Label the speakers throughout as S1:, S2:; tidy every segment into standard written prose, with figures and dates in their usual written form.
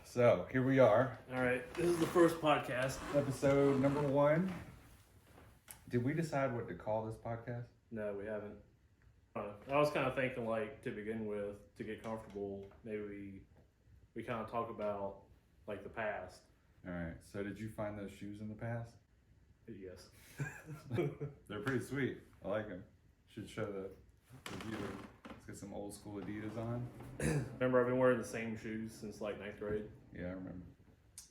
S1: So here we are,
S2: All right, this is the first podcast.
S1: episode number 1. Did we decide what to call this podcast?
S2: No, we haven't. I was kind of thinking, like, to begin with, to get comfortable, maybe we kind of talk about, like, the past.
S1: All right. So did you find those shoes in the past?
S2: Yes.
S1: They're pretty sweet. I like them. Should show the viewer. Let's get some old school Adidas on.
S2: Remember, I've been wearing the same shoes since, like, 9th grade.
S1: Yeah, I remember.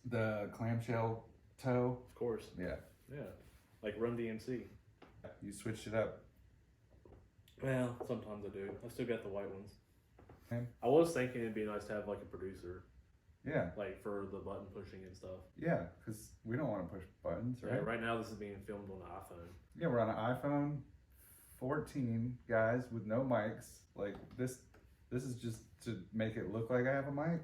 S1: The clamshell toe.
S2: Of course.
S1: Yeah.
S2: Yeah. Like Run DMC.
S1: You switched it up.
S2: Well, sometimes I do. I still got the white ones.
S1: Okay.
S2: I was thinking it'd be nice to have, like, a producer,
S1: Yeah.
S2: like, for the button pushing and stuff.
S1: Yeah, because we don't want to push buttons, right?
S2: Yeah, right now, this is being filmed on an iPhone.
S1: Yeah, we're on an iPhone 14, guys, with no mics. Like this is just to make it look like I have a mic.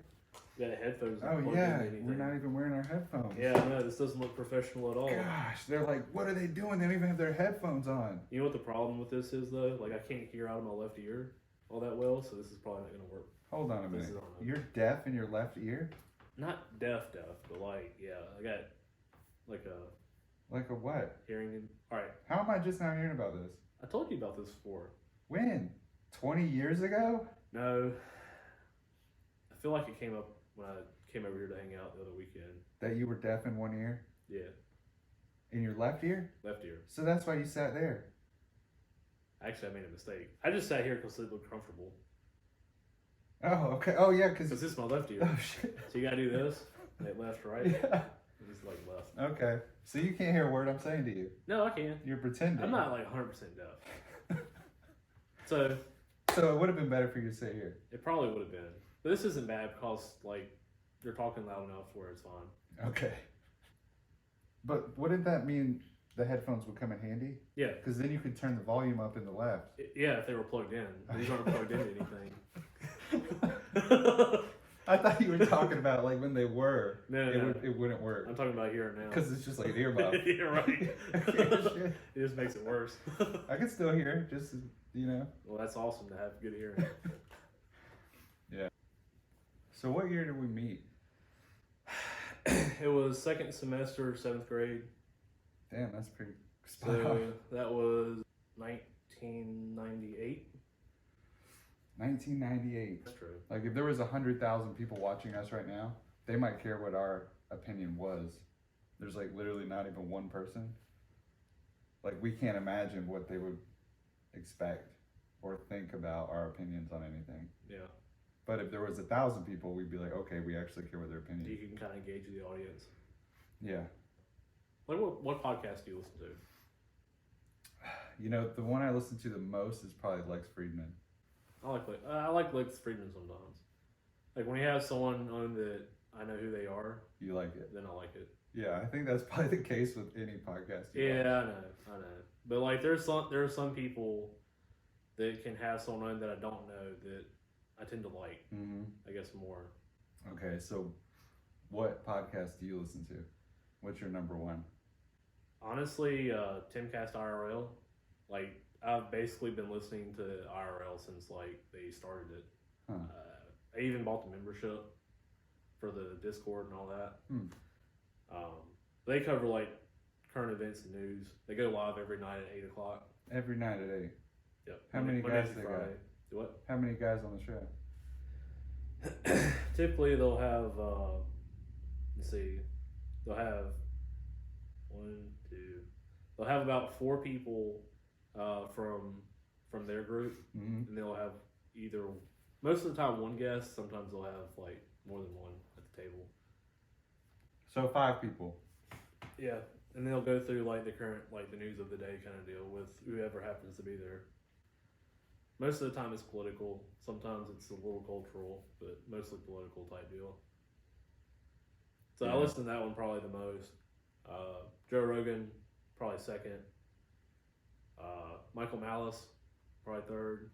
S2: You got headphones.
S1: Oh
S2: plugged
S1: yeah,
S2: into anything.
S1: we're not even wearing our headphones.
S2: Yeah, I know, this doesn't look professional at all.
S1: Gosh, they're like, what are they doing? They don't even have their headphones on.
S2: You know what the problem with this is, though? Like, I can't hear out of my left ear all that well, so this is probably not going to work.
S1: Hold on a
S2: This
S1: minute.
S2: is on a-
S1: You're deaf in your left ear?
S2: Not deaf, but, like, yeah, I got, like, a
S1: Like a what?
S2: hearing. Alright,
S1: How am I just now hearing about this?
S2: I told you about this before.
S1: When? 20 years ago?
S2: No, I feel like it came up when I came over here to hang out the other weekend.
S1: That you were deaf in one ear?
S2: Yeah,
S1: In your left ear?
S2: left ear.
S1: So that's why you sat there.
S2: Actually, I made a mistake. I just sat here because it looked comfortable.
S1: Oh, okay. Oh, yeah, because.
S2: Because this is my left ear.
S1: Oh, shit.
S2: So you gotta do this, like left, right,
S1: Yeah.
S2: and just like left.
S1: Okay. So you can't hear a word I'm saying to you.
S2: No, I can.
S1: You're pretending.
S2: I'm not like 100% deaf. So
S1: So it would have been better for you to sit here.
S2: it probably would have been. But this isn't bad because like you're talking loud enough where it's fine.
S1: Okay. But wouldn't that mean the headphones would come in handy?
S2: Yeah.
S1: Because then you could turn the volume up in the left.
S2: Yeah, if they were plugged in. These aren't plugged into anything.
S1: I thought you were talking about like when they were.
S2: No,
S1: It wouldn't work.
S2: I'm talking about here and now.
S1: Because it's just like an earmuff.
S2: You're right.
S1: Shit.
S2: It just makes it worse.
S1: I can still hear, just, you know.
S2: Well, that's awesome to have good hearing.
S1: Yeah. So what year did we meet?
S2: It was second semester, 7th grade.
S1: Damn, that's pretty spot
S2: So
S1: on.
S2: that was 1998.
S1: 1998.
S2: That's true.
S1: Like if there was 100,000 people watching us right now, they might care what our opinion was. There's like literally not even one person. Like we can't imagine what they would expect or think about our opinions on anything.
S2: Yeah.
S1: But if there was 1,000 people, we'd be like, okay, we actually care what their opinion
S2: You
S1: is.
S2: can kind of gauge the audience.
S1: Yeah.
S2: Like, what podcast do you listen to?
S1: You know, the one I listen to the most is probably Lex Friedman.
S2: I like Lex Friedman sometimes. Like when he has someone on that I know who they are,
S1: You like it?
S2: then I like it.
S1: Yeah, I think that's probably the case with any podcast. you
S2: Yeah,
S1: watch.
S2: I know. But like, there are some people that can have someone on that I don't know that I tend to like.
S1: Mhm.
S2: I guess more.
S1: Okay, so what podcast do you listen to? What's your number one?
S2: Honestly, Timcast IRL. Like I've basically been listening to IRL since like they started it.
S1: Huh.
S2: I even bought the membership for the Discord and all that. They cover like current events and news. They go live every night at 8 o'clock.
S1: Every night at 8.
S2: Yep.
S1: How many
S2: Monday
S1: guys
S2: through
S1: they got?
S2: Friday. What?
S1: How many guys on the show?
S2: Typically, they'll have. Let's see. They'll have one, two. They'll have about 4 people from their group,
S1: Mm-hmm.
S2: and they'll have either most of the time one guest. Sometimes they'll have like more than one at the table.
S1: So 5 people.
S2: Yeah, and they'll go through like the current, like the news of the day kind of deal with whoever happens to be there. Most of the time it's political. Sometimes it's a little cultural, but mostly political type deal. So
S1: Yeah.
S2: I listen to that one probably the most. Joe Rogan, probably second. Michael Malice, probably third.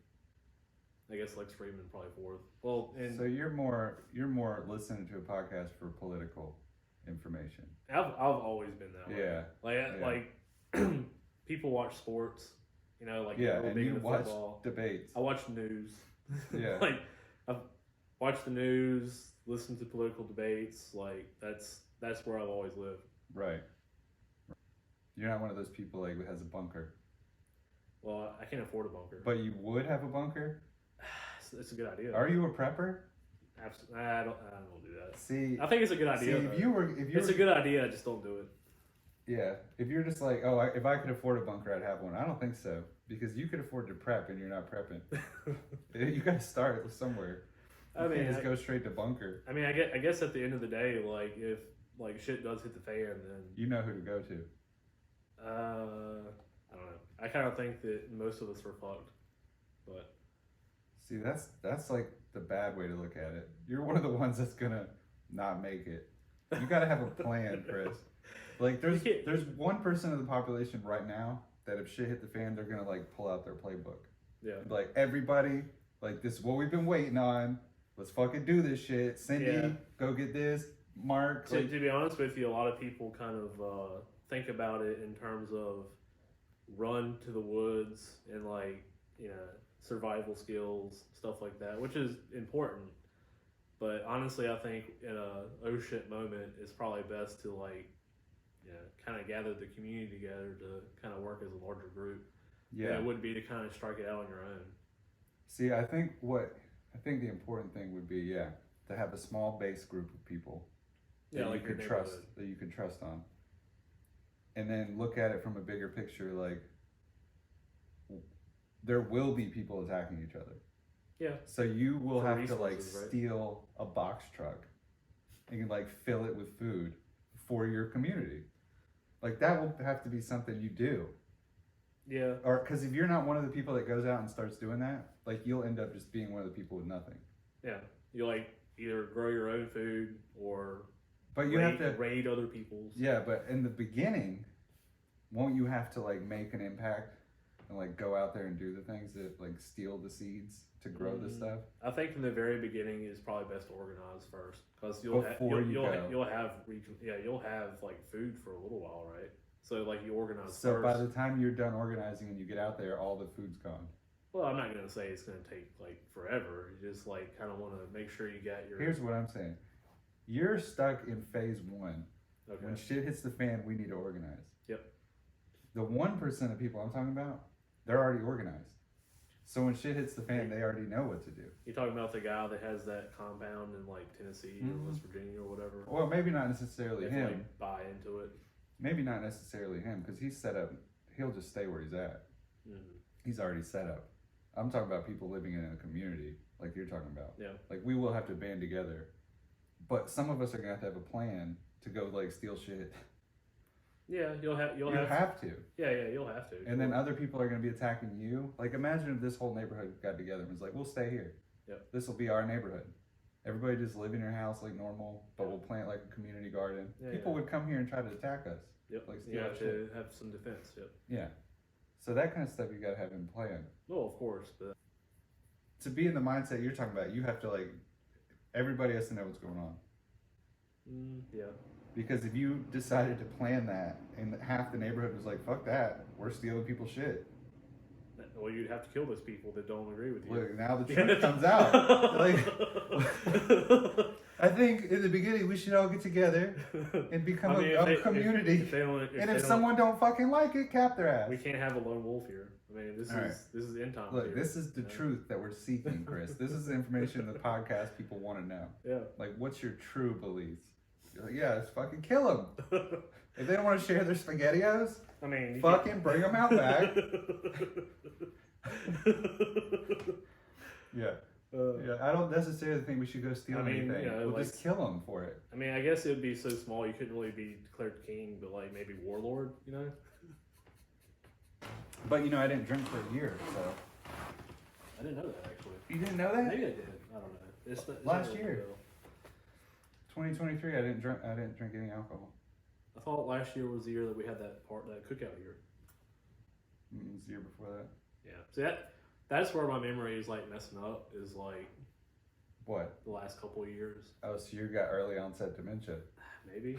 S2: I guess Lex Friedman probably fourth. Well, and
S1: So you're more listening to a podcast for political information.
S2: I've always been that way.
S1: Yeah.
S2: Like people watch sports, you know, like
S1: Yeah,
S2: real
S1: and
S2: big
S1: you
S2: into
S1: watch
S2: football.
S1: debates.
S2: I watch news.
S1: Yeah.
S2: Like watch the news, listen to political debates. Like that's where I've always lived.
S1: Right. You're not one of those people like who has a bunker.
S2: Well, I can't afford a bunker.
S1: But you would have a bunker?
S2: It's a good idea.
S1: Are you a prepper?
S2: Absolutely. I don't do that.
S1: See,
S2: I think it's a good idea.
S1: if you were,
S2: It's a good idea. I just don't do it.
S1: Yeah, if you're just like, oh, if I could afford a bunker, I'd have one. I don't think so, because you could afford to prep and you're not prepping. You got to start somewhere. You can't just go straight to bunker.
S2: I mean, I guess at the end of the day, like if like shit does hit the fan, then
S1: you know who to go to.
S2: I don't know. I kind of think that most of us are fucked, but
S1: see, that's like the bad way to look at it. You're one of the ones that's gonna not make it. You got to have a plan, Chris. Like there's 1% of the population right now that if shit hit the fan, they're gonna like pull out their playbook.
S2: Yeah.
S1: Like everybody, like this is what we've been waiting on. Let's fucking do this shit. Cindy, go get this. Mark.
S2: To be honest with you, a lot of people kind of think about it in terms of run to the woods and like, you know, survival skills, stuff like that, which is important. But honestly, I think in a oh shit moment, it's probably best to like, you know, kind of gather the community together to kind of work as a larger group.
S1: Yeah.
S2: And it would be to kind of strike it out on your own.
S1: See, I think the important thing would be, to have a small base group of people that
S2: like
S1: you could trust on. And then look at it from a bigger picture, like there will be people attacking each other.
S2: Yeah.
S1: So you will have to like
S2: right?
S1: steal a box truck and like fill it with food for your community. Like that will have to be something you do.
S2: Yeah.
S1: Or because if you're not one of the people that goes out and starts doing that, like you'll end up just being one of the people with nothing.
S2: Yeah. You like either grow your own food or
S1: but you have to
S2: raid other people's.
S1: Yeah, but in the beginning, won't you have to like make an impact and like go out there and do the things that like steal the seeds to grow the stuff?
S2: I think in the very beginning is probably best to organize first because you'll have like food for a little while, right? So like you organize.
S1: So
S2: first.
S1: by the time you're done organizing and you get out there, all the food's gone.
S2: Well, I'm not gonna say it's gonna take like forever. You just like kind of want to make sure you got your.
S1: Here's what I'm saying. You're stuck in phase 1.
S2: Okay.
S1: When shit hits the fan, we need to organize.
S2: Yep.
S1: The 1% of people I'm talking about, they're already organized. So when shit hits the fan, they already know what to do.
S2: You're talking about the guy that has that compound in like Tennessee or West Virginia or whatever.
S1: Or maybe not necessarily him.
S2: Like buy into it.
S1: Maybe not necessarily him because he's set up. He'll just stay where he's at.
S2: Mm-hmm.
S1: He's already set up. I'm talking about people living in a community like you're talking about.
S2: Yeah.
S1: Like we will have to band together, but some of us are gonna have to have a plan to go like steal shit.
S2: Yeah, you'll have to. Yeah, you'll have to.
S1: And then other people are gonna be attacking you. Like imagine if this whole neighborhood got together and was like, we'll stay here.
S2: Yep.
S1: This will be our neighborhood. Everybody just live in your house like normal, but we'll plant like a community garden. People would come here and try to attack us.
S2: Yep.
S1: Like
S2: you have to have some defense. Yep.
S1: Yeah. So that kind of stuff you gotta have in plan.
S2: Well, of course, but
S1: to be in the mindset you're talking about, you have to like everybody has to know what's going on.
S2: Yeah.
S1: Because if you decided to plan that and half the neighborhood was like, fuck that, we're stealing people's shit.
S2: Well, you'd have to kill those people that don't agree with you.
S1: Look, now the truth comes out. Like, I think in the beginning we should all get together and become a community. If someone don't fucking like it, cap their ass.
S2: We can't have a lone wolf here. I mean, this is end time.
S1: Look, this is the truth that we're seeking, Chris. This is the information the podcast people want to know.
S2: Yeah. Like,
S1: what's your true beliefs? You're like, yeah, let's fucking kill them. If they don't want to share their SpaghettiOs,
S2: I mean,
S1: fucking bring them out back. Yeah. I don't necessarily think we should go steal anything. We'll like, just kill them for it.
S2: I mean, I guess it would be so small you couldn't really be declared king, but like maybe warlord, you know?
S1: But you know, I didn't drink for a year, so.
S2: I didn't know that actually.
S1: You didn't know that?
S2: Maybe I did. I don't know. It's
S1: last year. 2023, I didn't drink any alcohol.
S2: I thought last year was the year that we had that cookout year.
S1: It was the year before that.
S2: Yeah. See that's where my memory is like messing up. Is like
S1: what?
S2: The last couple of years.
S1: Oh, so you got early onset dementia?
S2: Maybe.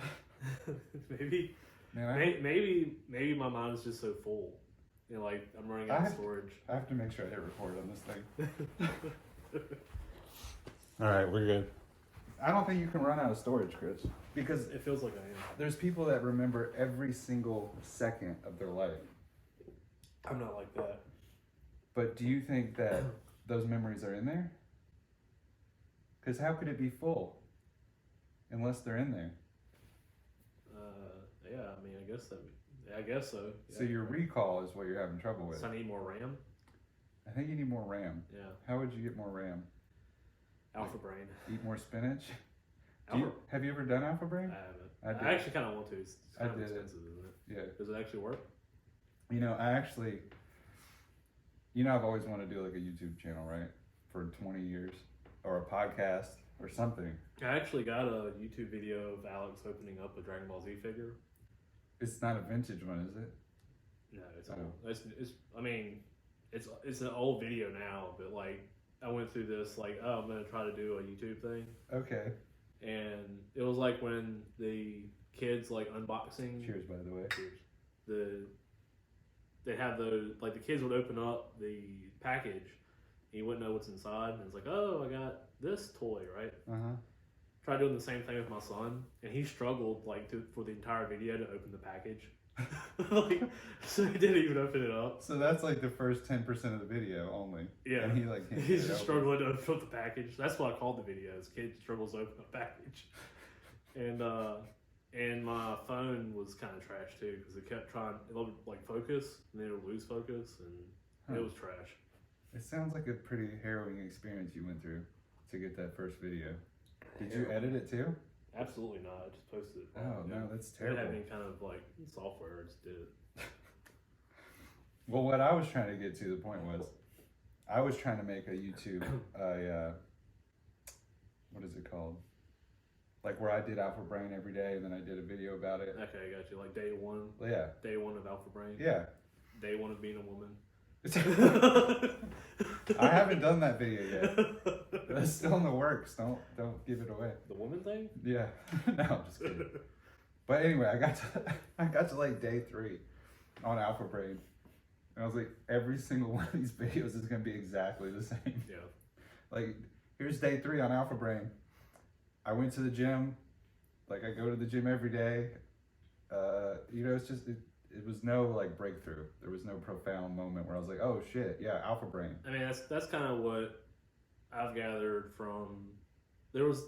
S2: Maybe.
S1: Man,
S2: maybe my mind is just so full. You know, like I'm running out of storage.
S1: I have to make sure I hit record on this thing. All right, we're good. I don't think you can run out of storage, Chris, because
S2: It feels like I am.
S1: there's people that remember every single second of their life.
S2: I'm not like that.
S1: But do you think that those memories are in there? Because how could it be full unless they're in there?
S2: Yeah, I mean, I guess so.
S1: So your recall is what you're having trouble with.
S2: So I need more RAM.
S1: I think you need more RAM.
S2: Yeah,
S1: How would you get more RAM?
S2: Alpha Brain.
S1: Eat more spinach?
S2: Alpha,
S1: Have you ever done Alpha Brain?
S2: I
S1: I
S2: haven't.
S1: did.
S2: I actually kind of want to. It's
S1: I
S2: kind of
S1: did it.
S2: expensive, isn't it?
S1: Yeah.
S2: Does it actually work?
S1: You know, I've always wanted to do like a YouTube channel, right? For 20 years. Or a podcast or something.
S2: I actually got a YouTube video of Alex opening up a Dragon Ball Z figure.
S1: It's not a vintage one, is it?
S2: No, it's
S1: Oh.
S2: old. I mean, it's an old video now, but like I went through this like, oh, I'm gonna try to do a YouTube thing,
S1: Okay.
S2: and it was like when the kids like unboxing.
S1: Cheers, by the way.
S2: Cheers. They have those like the kids would open up the package, and you wouldn't know what's inside, and it's like, oh, I got this toy, right?
S1: Uh-huh.
S2: Tried doing the same thing with my son, and he struggled like for the entire video to open the package. Like, so he didn't even open it up.
S1: So that's like the first 10% of the video only.
S2: Yeah,
S1: And he like can't
S2: he's
S1: get it
S2: just
S1: open.
S2: struggling to open up the package. That's what I called the video. Is kid struggles to open a package, and my phone was kind of trash too because it kept trying. It would like focus and then it would lose focus, and it was trash.
S1: It sounds like a pretty harrowing experience you went through to get that first video. Did you edit it too?
S2: Absolutely not. I just posted it.
S1: Oh no, that's
S2: I didn't
S1: terrible.
S2: have any kind of like software. I just did it.
S1: Well, what I was trying to get to, the point was, I was trying to make a YouTube, what is it called? Like where I did Alpha Brain every day, and then I did a video about it.
S2: Okay, I got you. Like day one
S1: Yeah,
S2: of Alpha Brain.
S1: yeah.
S2: Day one of being a woman.
S1: I haven't done that video yet. That's still in the works. Don't give it away.
S2: The woman thing?
S1: Yeah. No, I'm just kidding. But anyway, I got to like day 3 on Alpha Brain. And I was like, every single one of these videos is gonna be exactly the same.
S2: Yeah.
S1: Like, here's day 3 on Alpha Brain. I went to the gym. Like, I go to the gym every day. It's just it was no like breakthrough. There was no profound moment where I was like, oh shit, yeah, Alpha Brain.
S2: I mean, that's kind of what I've gathered from. There was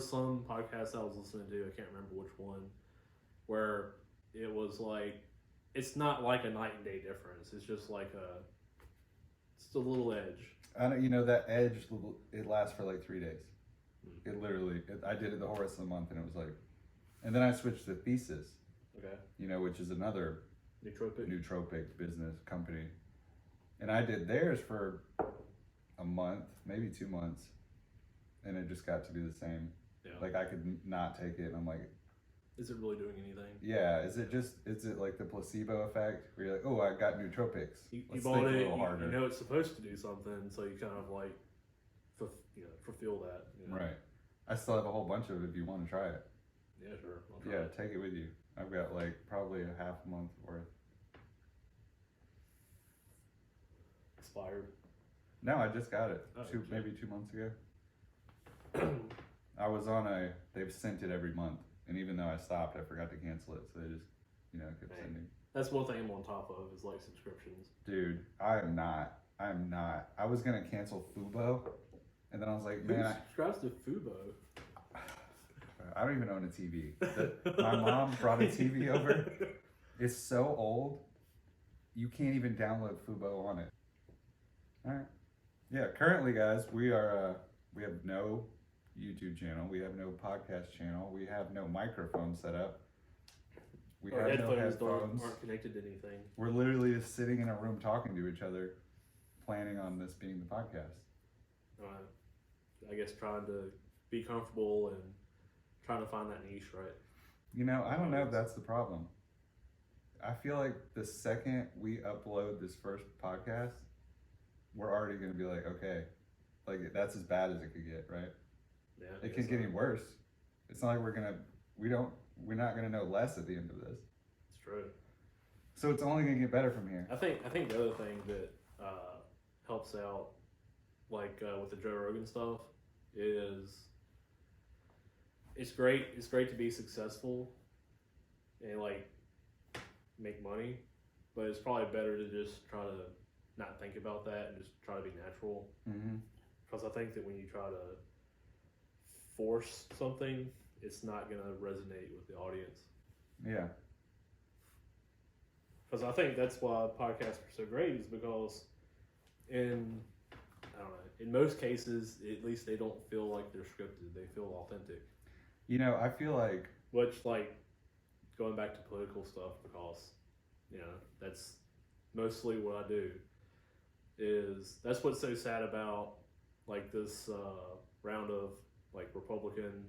S2: some podcasts I was listening to. I can't remember which one, where it was like, it's not like a night and day difference. It's just like it's a little edge.
S1: I know, that edge, it lasts for like 3 days. It literally, I did it the whole rest of the month, and it was like, and then I switched to Thesis,
S2: Okay.
S1: which is another
S2: Nootropic.
S1: business company. And I did theirs for a month, maybe 2 months, and it just got to be the same.
S2: Yeah.
S1: Like I could not take it, and I'm like,
S2: Is it really doing anything?
S1: yeah, is it like the placebo effect where you're like, oh, I got nootropics.
S2: You
S1: Let's
S2: bought
S1: think a
S2: it.
S1: little harder.
S2: You know it's supposed to do something, so you kind of like, fulfill that.
S1: Right. I still have a whole bunch of it if you want to try it.
S2: Yeah, sure. I'll try
S1: Yeah,
S2: it.
S1: take it with you. I've got like probably a half month worth.
S2: Expired.
S1: No, I just got it
S2: Oh, okay.
S1: maybe 2 months ago. I was they've sent it every month, and even though I stopped, I forgot to cancel it, so they just, kept
S2: Dang.
S1: sending.
S2: That's one thing I'm on top of is like subscriptions.
S1: Dude, I am not. I was gonna cancel Fubo, and then I was like,
S2: Who
S1: man,
S2: subscribes to Fubo?
S1: I don't even own a TV. My mom brought a TV over. It's so old, you can't even download Fubo on it. All right. Yeah, currently, guys, we have no YouTube channel. We have no podcast channel. We have no microphone set up. We
S2: Our
S1: have no
S2: headphones
S1: headphones.
S2: aren't connected to anything.
S1: We're literally just sitting in a room talking to each other, planning on this being the podcast.
S2: I guess trying to be comfortable and trying to find that niche, right?
S1: I don't know if that's the problem. I feel like the second we upload this first podcast, we're already going to be like, okay, like that's as bad as it could get, right?
S2: Yeah.
S1: It can get any worse. It's not like we're not going to know less at the end of this.
S2: It's true.
S1: So it's only going to get better from here.
S2: I think the other thing that helps out, like with the Joe Rogan stuff, is it's great. It's great to be successful and like make money, but it's probably better to just try to not think about that and just try to be natural.
S1: Mm-hmm.
S2: Because I think that when you try to force something, it's not gonna resonate with the audience.
S1: Yeah.
S2: Because I think that's why podcasts are so great, is because in I don't know, in most cases, at least they don't feel like they're scripted. They feel authentic.
S1: You know, I feel like
S2: Which, like, going back to political stuff, because, you know, that's mostly what I do, is that's what's so sad about, like, this round of, like, Republican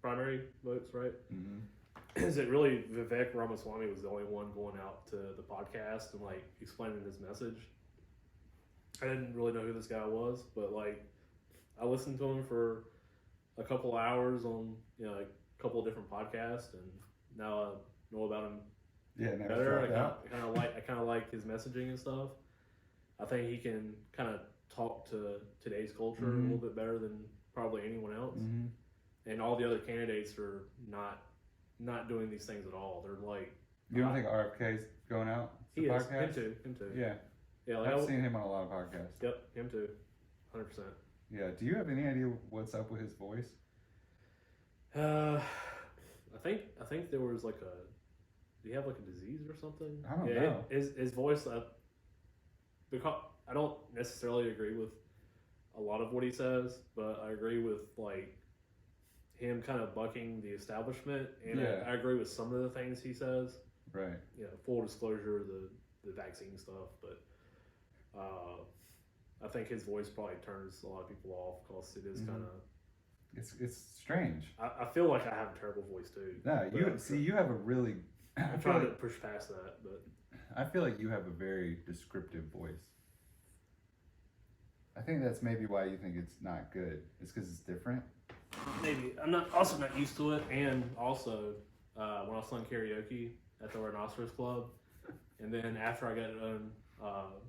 S2: primary votes, right?
S1: mm-hmm.
S2: Is it really Vivek Ramaswamy was the only one going out to the podcast and, like, explaining his message. I didn't really know who this guy was, but, like, I listened to him for a couple hours on, you know, like, a couple of different podcasts, and now I know about him
S1: Yeah, never
S2: better.
S1: dropped out.
S2: I kind of like his messaging and stuff. I think he can kind of talk to today's culture a little bit better than probably anyone else.
S1: Mm-hmm.
S2: And all the other candidates are not doing these things at all. They're like,
S1: You don't think RFK's going out?
S2: he
S1: The
S2: is
S1: podcast?
S2: him too.
S1: Yeah,
S2: Yeah, like
S1: I've seen him on a lot of podcasts.
S2: Yep, him too, 100%.
S1: Yeah, do you have any idea what's up with his voice?
S2: I think there was like a. Do you have like a disease or something?
S1: I don't know.
S2: His voice. Because I don't necessarily agree with a lot of what he says, but I agree with like him kind of bucking the establishment, and
S1: Yeah.
S2: I agree with some of the things he says.
S1: Right.
S2: You know, full disclosure, the vaccine stuff, but I think his voice probably turns a lot of people off because it is
S1: Mhm.
S2: kind of.
S1: It's strange.
S2: I feel like I have a terrible voice too.
S1: No,
S2: but
S1: you have a really. I
S2: I'm
S1: feel
S2: trying to
S1: like,
S2: push past that, but
S1: I feel like you have a very descriptive voice. I think that's maybe why you think it's not good. It's because it's different.
S2: maybe I'm not used to it. And also, when I was playing karaoke at the Rhinoceros Club, and then after I got done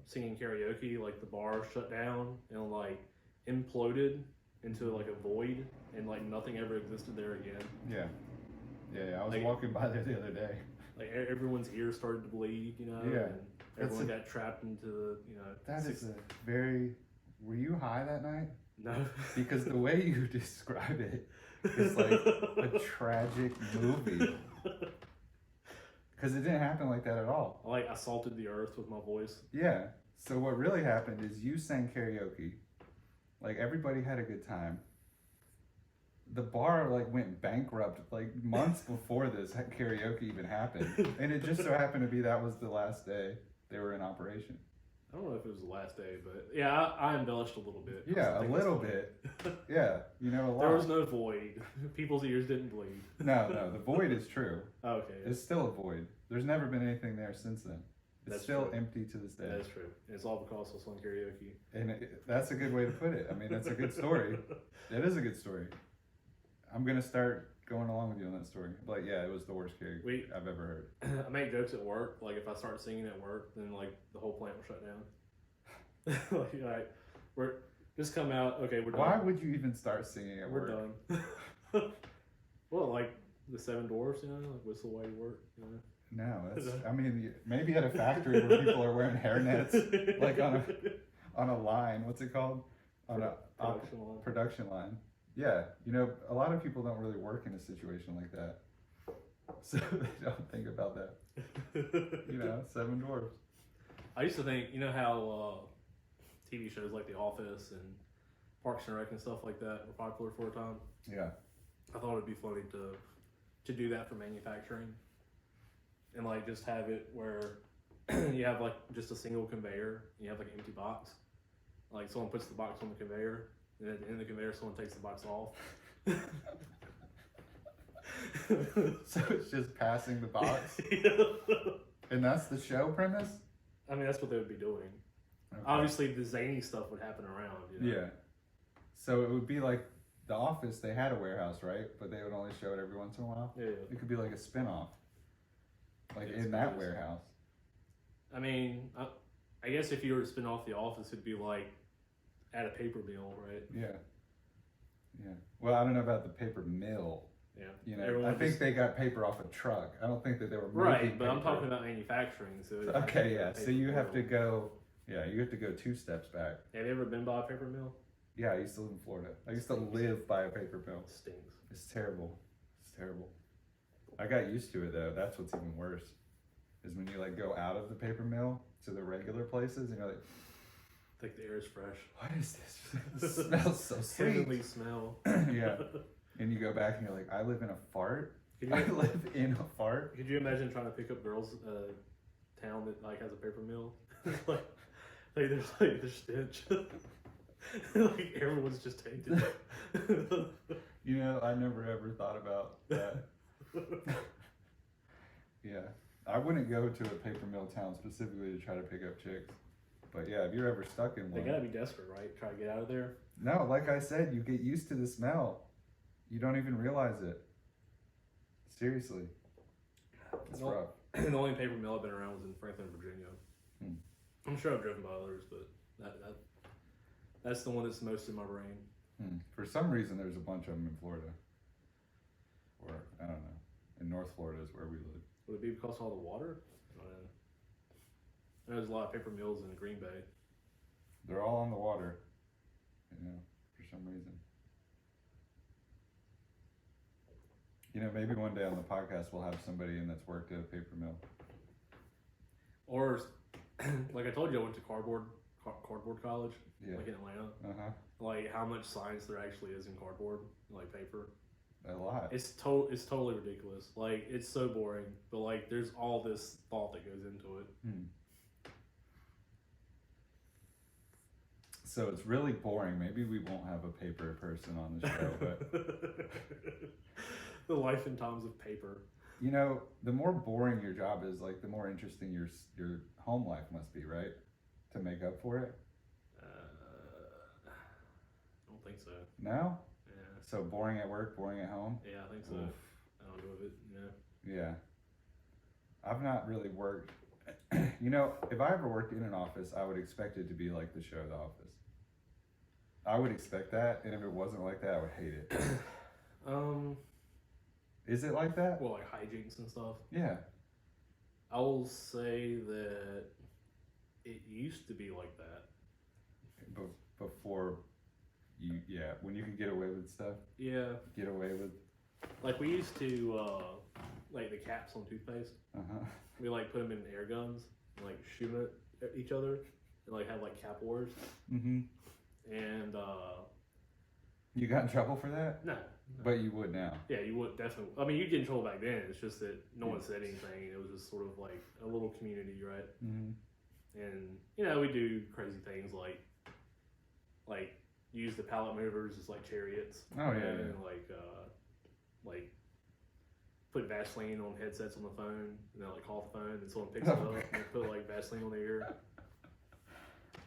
S2: singing karaoke, like the bar shut down and like imploded into like a void, and like nothing ever existed there again.
S1: Yeah. Yeah, I was
S2: Like-
S1: walking by there the other day.
S2: Like everyone's ears started to bleed, you know.
S1: Yeah.
S2: And everyone got trapped into the, you know.
S1: That is a very. Were you high that night?
S2: No.
S1: Because the way you describe it is like a tragic movie. Because it didn't happen like that at all.
S2: I like assaulted the earth with my voice.
S1: Yeah. So what really happened is you sang karaoke. Like everybody had a good time. The bar like went bankrupt like months before this karaoke even happened. And it just so happened to be that was the last day they were in operation.
S2: I don't know if it was the last day, but yeah, I embellished a little bit. 'cause I
S1: Yeah, a
S2: think
S1: little
S2: it's funny.
S1: bit. Yeah, you know, a lot.
S2: There was no void. People's ears didn't bleed.
S1: No, the void is true.
S2: Okay,
S1: It's still a void. There's never been anything there since then. It's
S2: That's
S1: still
S2: true.
S1: empty to this day.
S2: that's true. And it's all because I was on karaoke.
S1: And that's a good way to put it. I mean, that's a good story. It is a good story. I'm going to start going along with you on that story. But yeah, it was the worst karaoke I've ever heard.
S2: I make jokes at work. Like if I start singing at work, then like the whole plant will shut down. like we're just come out. Okay, we're done.
S1: Why would you even start singing at
S2: We're
S1: work?
S2: done. Well, like the Seven Dwarfs, you know, like whistle while you work. You know.
S1: No, that's, I mean, maybe at a factory where people are wearing hairnets, like on a line. What's it called? On a
S2: Production line.
S1: production line. Yeah, you know, a lot of people don't really work in a situation like that, so they don't think about that. You know, Seven Dwarfs.
S2: I used to think, you know how TV shows like The Office and Parks and Rec and stuff like that were popular for a time.
S1: Yeah.
S2: I thought it'd be funny to do that for manufacturing, and like just have it where you have like just a single conveyor, and you have like an empty box. Like someone puts the box on the conveyor, and at the end of the conveyor, someone takes the box off.
S1: So it's just passing the box, and that's the show premise.
S2: I mean, that's what they would be doing.
S1: Okay.
S2: Obviously, the zany stuff would happen around. You know?
S1: Yeah. So it would be like The Office. They had a warehouse, right? But they would only show it every once in a while.
S2: Yeah.
S1: It could be like a spin-off, like
S2: Yeah,
S1: in that warehouse.
S2: I mean, I guess if you were to spin off The Office, it'd be like at a paper mill, right?
S1: Yeah. Yeah. Well, I don't know about the paper mill.
S2: Yeah.
S1: You know,
S2: Everyone
S1: I think
S2: just-
S1: they got paper off a truck. I don't think that they were
S2: Right,
S1: making
S2: but I'm
S1: paper.
S2: talking about manufacturing. So it has to
S1: Okay,
S2: be a
S1: yeah. So
S2: paper
S1: you have to
S2: mill.
S1: go. Yeah, you have to go 2 steps back.
S2: Have you ever been by a paper mill?
S1: Yeah, I used to live in Florida. I used to live by a paper mill.
S2: It stinks.
S1: It's terrible. It's terrible. I got used to it though. That's what's even worse. Is when you like go out of the paper mill to the regular places and you're like,
S2: I think the air is fresh.
S1: what is this? It smells so sweet.
S2: Heavenly smell.
S1: Yeah. And you go back and you're like, I live in a fart.
S2: Could
S1: I
S2: you,
S1: live in a fart.
S2: could you imagine trying to pick up girls town that like has a paper mill? like there's stench. like everyone's just tainted.
S1: You know, I never ever thought about that. Yeah. I wouldn't go to a paper mill town specifically to try to pick up chicks. But yeah, if you're ever stuck in
S2: They
S1: one.
S2: gotta be desperate, right? Try to get out of there.
S1: No, like I said, you get used to the smell. You don't even realize it. Seriously. It's
S2: No.
S1: rough.
S2: The only paper mill I've been around was in Franklin, Virginia.
S1: Hmm.
S2: I'm sure I've driven by others, but that's the one that's most in my brain.
S1: For some reason, there's a bunch of them in Florida. Or, I don't know. In North Florida is where we live.
S2: Would it be because of all the water? I don't know. There's a lot of paper mills in Green Bay.
S1: They're all on the water. You know, for some reason. You know, maybe one day on the podcast we'll have somebody in that's worked at a paper mill.
S2: Or, like I told you, I went to cardboard college,
S1: Yeah.
S2: like in Atlanta.
S1: Uh-huh.
S2: Like how much science there actually is in cardboard, like paper.
S1: A lot.
S2: It's totally ridiculous. Like it's so boring, but like there's all this thought that goes into it.
S1: So it's really boring. Maybe we won't have a paper person on the show, but
S2: The life and times of paper.
S1: you know, the more boring your job is, like the more interesting your home life must be, right? To make up for it.
S2: I don't think so.
S1: No?
S2: Yeah.
S1: So boring at work, boring at home?
S2: Yeah, I think so.
S1: Oof.
S2: I don't know if it. Yeah.
S1: Yeah. I've not really worked. You know, if I ever worked in an office, I would expect it to be like the show The Office. I would expect that, and if it wasn't like that, I would hate it. Is it like that?
S2: Well, like hijinks and stuff.
S1: Yeah.
S2: I will say that it used to be like that.
S1: Before you, yeah, when you could get away with stuff,
S2: Yeah.
S1: get away with.
S2: Like we used to, like the caps on toothpaste.
S1: Uh-huh.
S2: We like put them in air guns and like shoot at each other and like have like cap wars.
S1: Mm-hmm.
S2: And
S1: You got in trouble for that?
S2: no.
S1: But you would now.
S2: Yeah, you would definitely. I mean, you get in trouble back then. It's just that no one said anything. It was just sort of like a little community, right?
S1: Mm-hmm.
S2: And you know, we do crazy things like use the pallet movers as like chariots.
S1: Oh, yeah,
S2: And like put Vaseline on headsets on the phone, and then like call the phone, and someone picks it up and they put like Vaseline on their ear.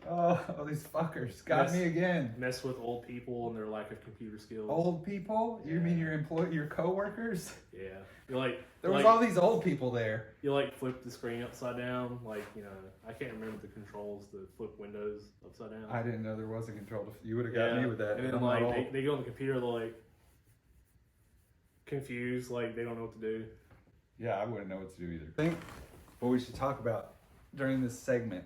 S1: Oh, these fuckers got
S2: Yes.
S1: me again.
S2: Mess with old people and their lack of computer skills.
S1: Old people? You
S2: Yeah.
S1: mean your coworkers?
S2: Yeah, you like
S1: There was
S2: like,
S1: all these old people there.
S2: you like flip the screen upside down, like you know, I can't remember the controls to flip Windows upside down.
S1: I didn't know there was a control. You would have got me with that.
S2: And then
S1: I'm not
S2: like
S1: old.
S2: they go on the computer, they're like confused, like they don't know what to do.
S1: Yeah, I wouldn't know what to do either. I think what we should talk about during this segment,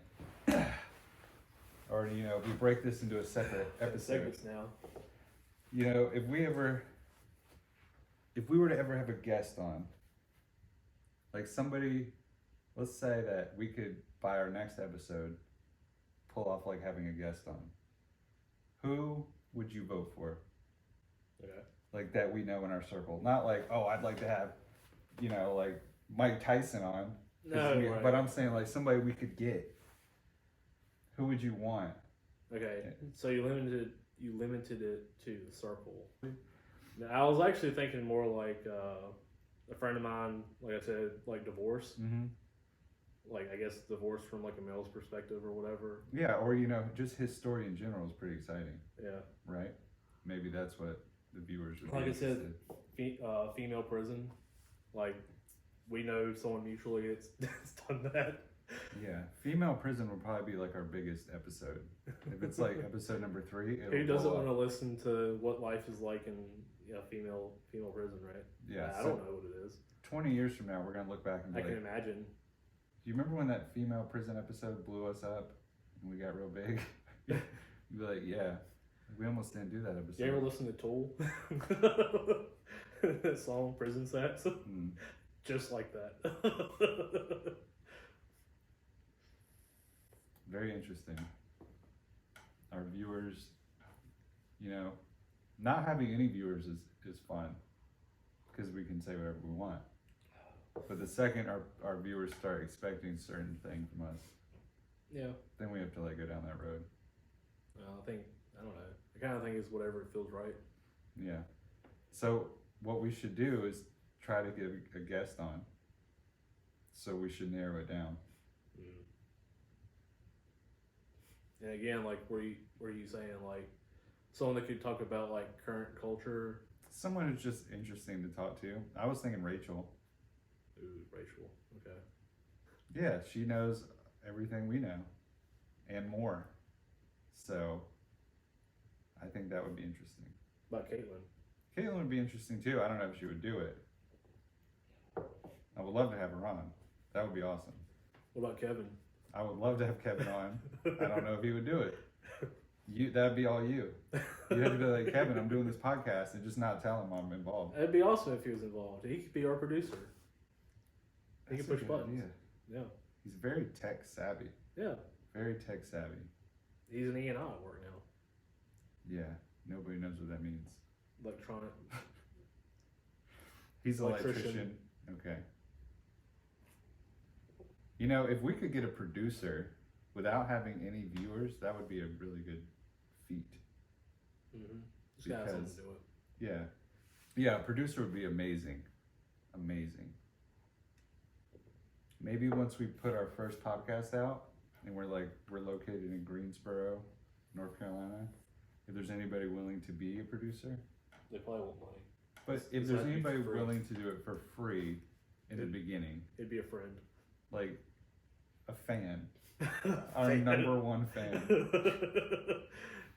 S1: or you know, we break this into a separate episode.
S2: Segments now.
S1: You know, if we were to ever have a guest on, like somebody, let's say that we could by our next episode pull off like having a guest on. Who would you vote for?
S2: Okay.
S1: Like that we know in our circle. Not like, oh, I'd like to have, you know, like Mike Tyson on. 'Cause
S2: No,
S1: we-
S2: right.
S1: But I'm saying like somebody we could get. Who would you want?
S2: Okay. So you limited it to the circle. Now, I was actually thinking more like a friend of mine, like I said, like divorce.
S1: Mm-hmm.
S2: Like I guess divorce from like a male's perspective or whatever.
S1: Yeah, or you know, just his story in general is pretty exciting,
S2: Yeah.
S1: right? Maybe that's what the viewers would
S2: Like
S1: be
S2: I said,
S1: interested.
S2: Female prison. Like we know someone mutually that's done that.
S1: Yeah, female prison will probably be like our biggest episode. If it's like episode number 3, it'll
S2: Who doesn't
S1: blow
S2: want
S1: up.
S2: to listen to what life is like in female prison, right?
S1: Yeah,
S2: I
S1: so
S2: don't know what it is.
S1: 20 years from now, we're gonna look back and be
S2: I
S1: like,
S2: can imagine.
S1: do you remember when that female prison episode blew us up and we got real big? You'd be like, yeah, we almost didn't do that episode.
S2: You ever listen to Tool? That song, Prison Sex?
S1: Hmm.
S2: Just like that.
S1: Very interesting. Our viewers, not having any viewers is fun because we can say whatever we want. But the second our viewers start expecting certain things from us,
S2: Yeah.
S1: then we have to go down that road.
S2: I don't know. I kind of think it's whatever it feels right.
S1: Yeah. So what we should do is try to get a guest on. So we should narrow it down.
S2: And again, were you saying someone that could talk about current culture?
S1: Someone who's just interesting to talk to. I was thinking Rachel.
S2: Ooh, Rachel. Okay.
S1: Yeah, she knows everything we know and more. So I think that would be interesting.
S2: About Caitlin.
S1: Caitlin would be interesting too. I don't know if she would do it. I would love to have her on. That would be awesome.
S2: What about Kevin?
S1: I would love to have Kevin on. I don't know if he would do it. That'd be all you. You have to be like, Kevin, I'm doing this podcast, and just not tell him I'm involved.
S2: It'd be awesome if he was involved. He could be our producer. He
S1: That's
S2: can
S1: a
S2: push
S1: good
S2: buttons.
S1: idea.
S2: Yeah.
S1: He's very tech savvy.
S2: Yeah.
S1: Very tech savvy.
S2: He's an E&I at work now.
S1: Yeah. Nobody knows what that means.
S2: Electronic.
S1: He's an electrician. Okay. If we could get a producer without having any viewers, that would be a really good feat.
S2: Mm-hmm. Just gotta have someone to do it.
S1: Yeah. Yeah, a producer would be amazing. Amazing. Maybe once we put our first podcast out and we're located in Greensboro, North Carolina, if there's anybody willing to be a producer.
S2: They probably want money.
S1: But
S2: It's
S1: if there's
S2: have to be
S1: anybody
S2: for free.
S1: willing to do it for free in the beginning,
S2: It'd be a friend.
S1: like a fan, our number one fan.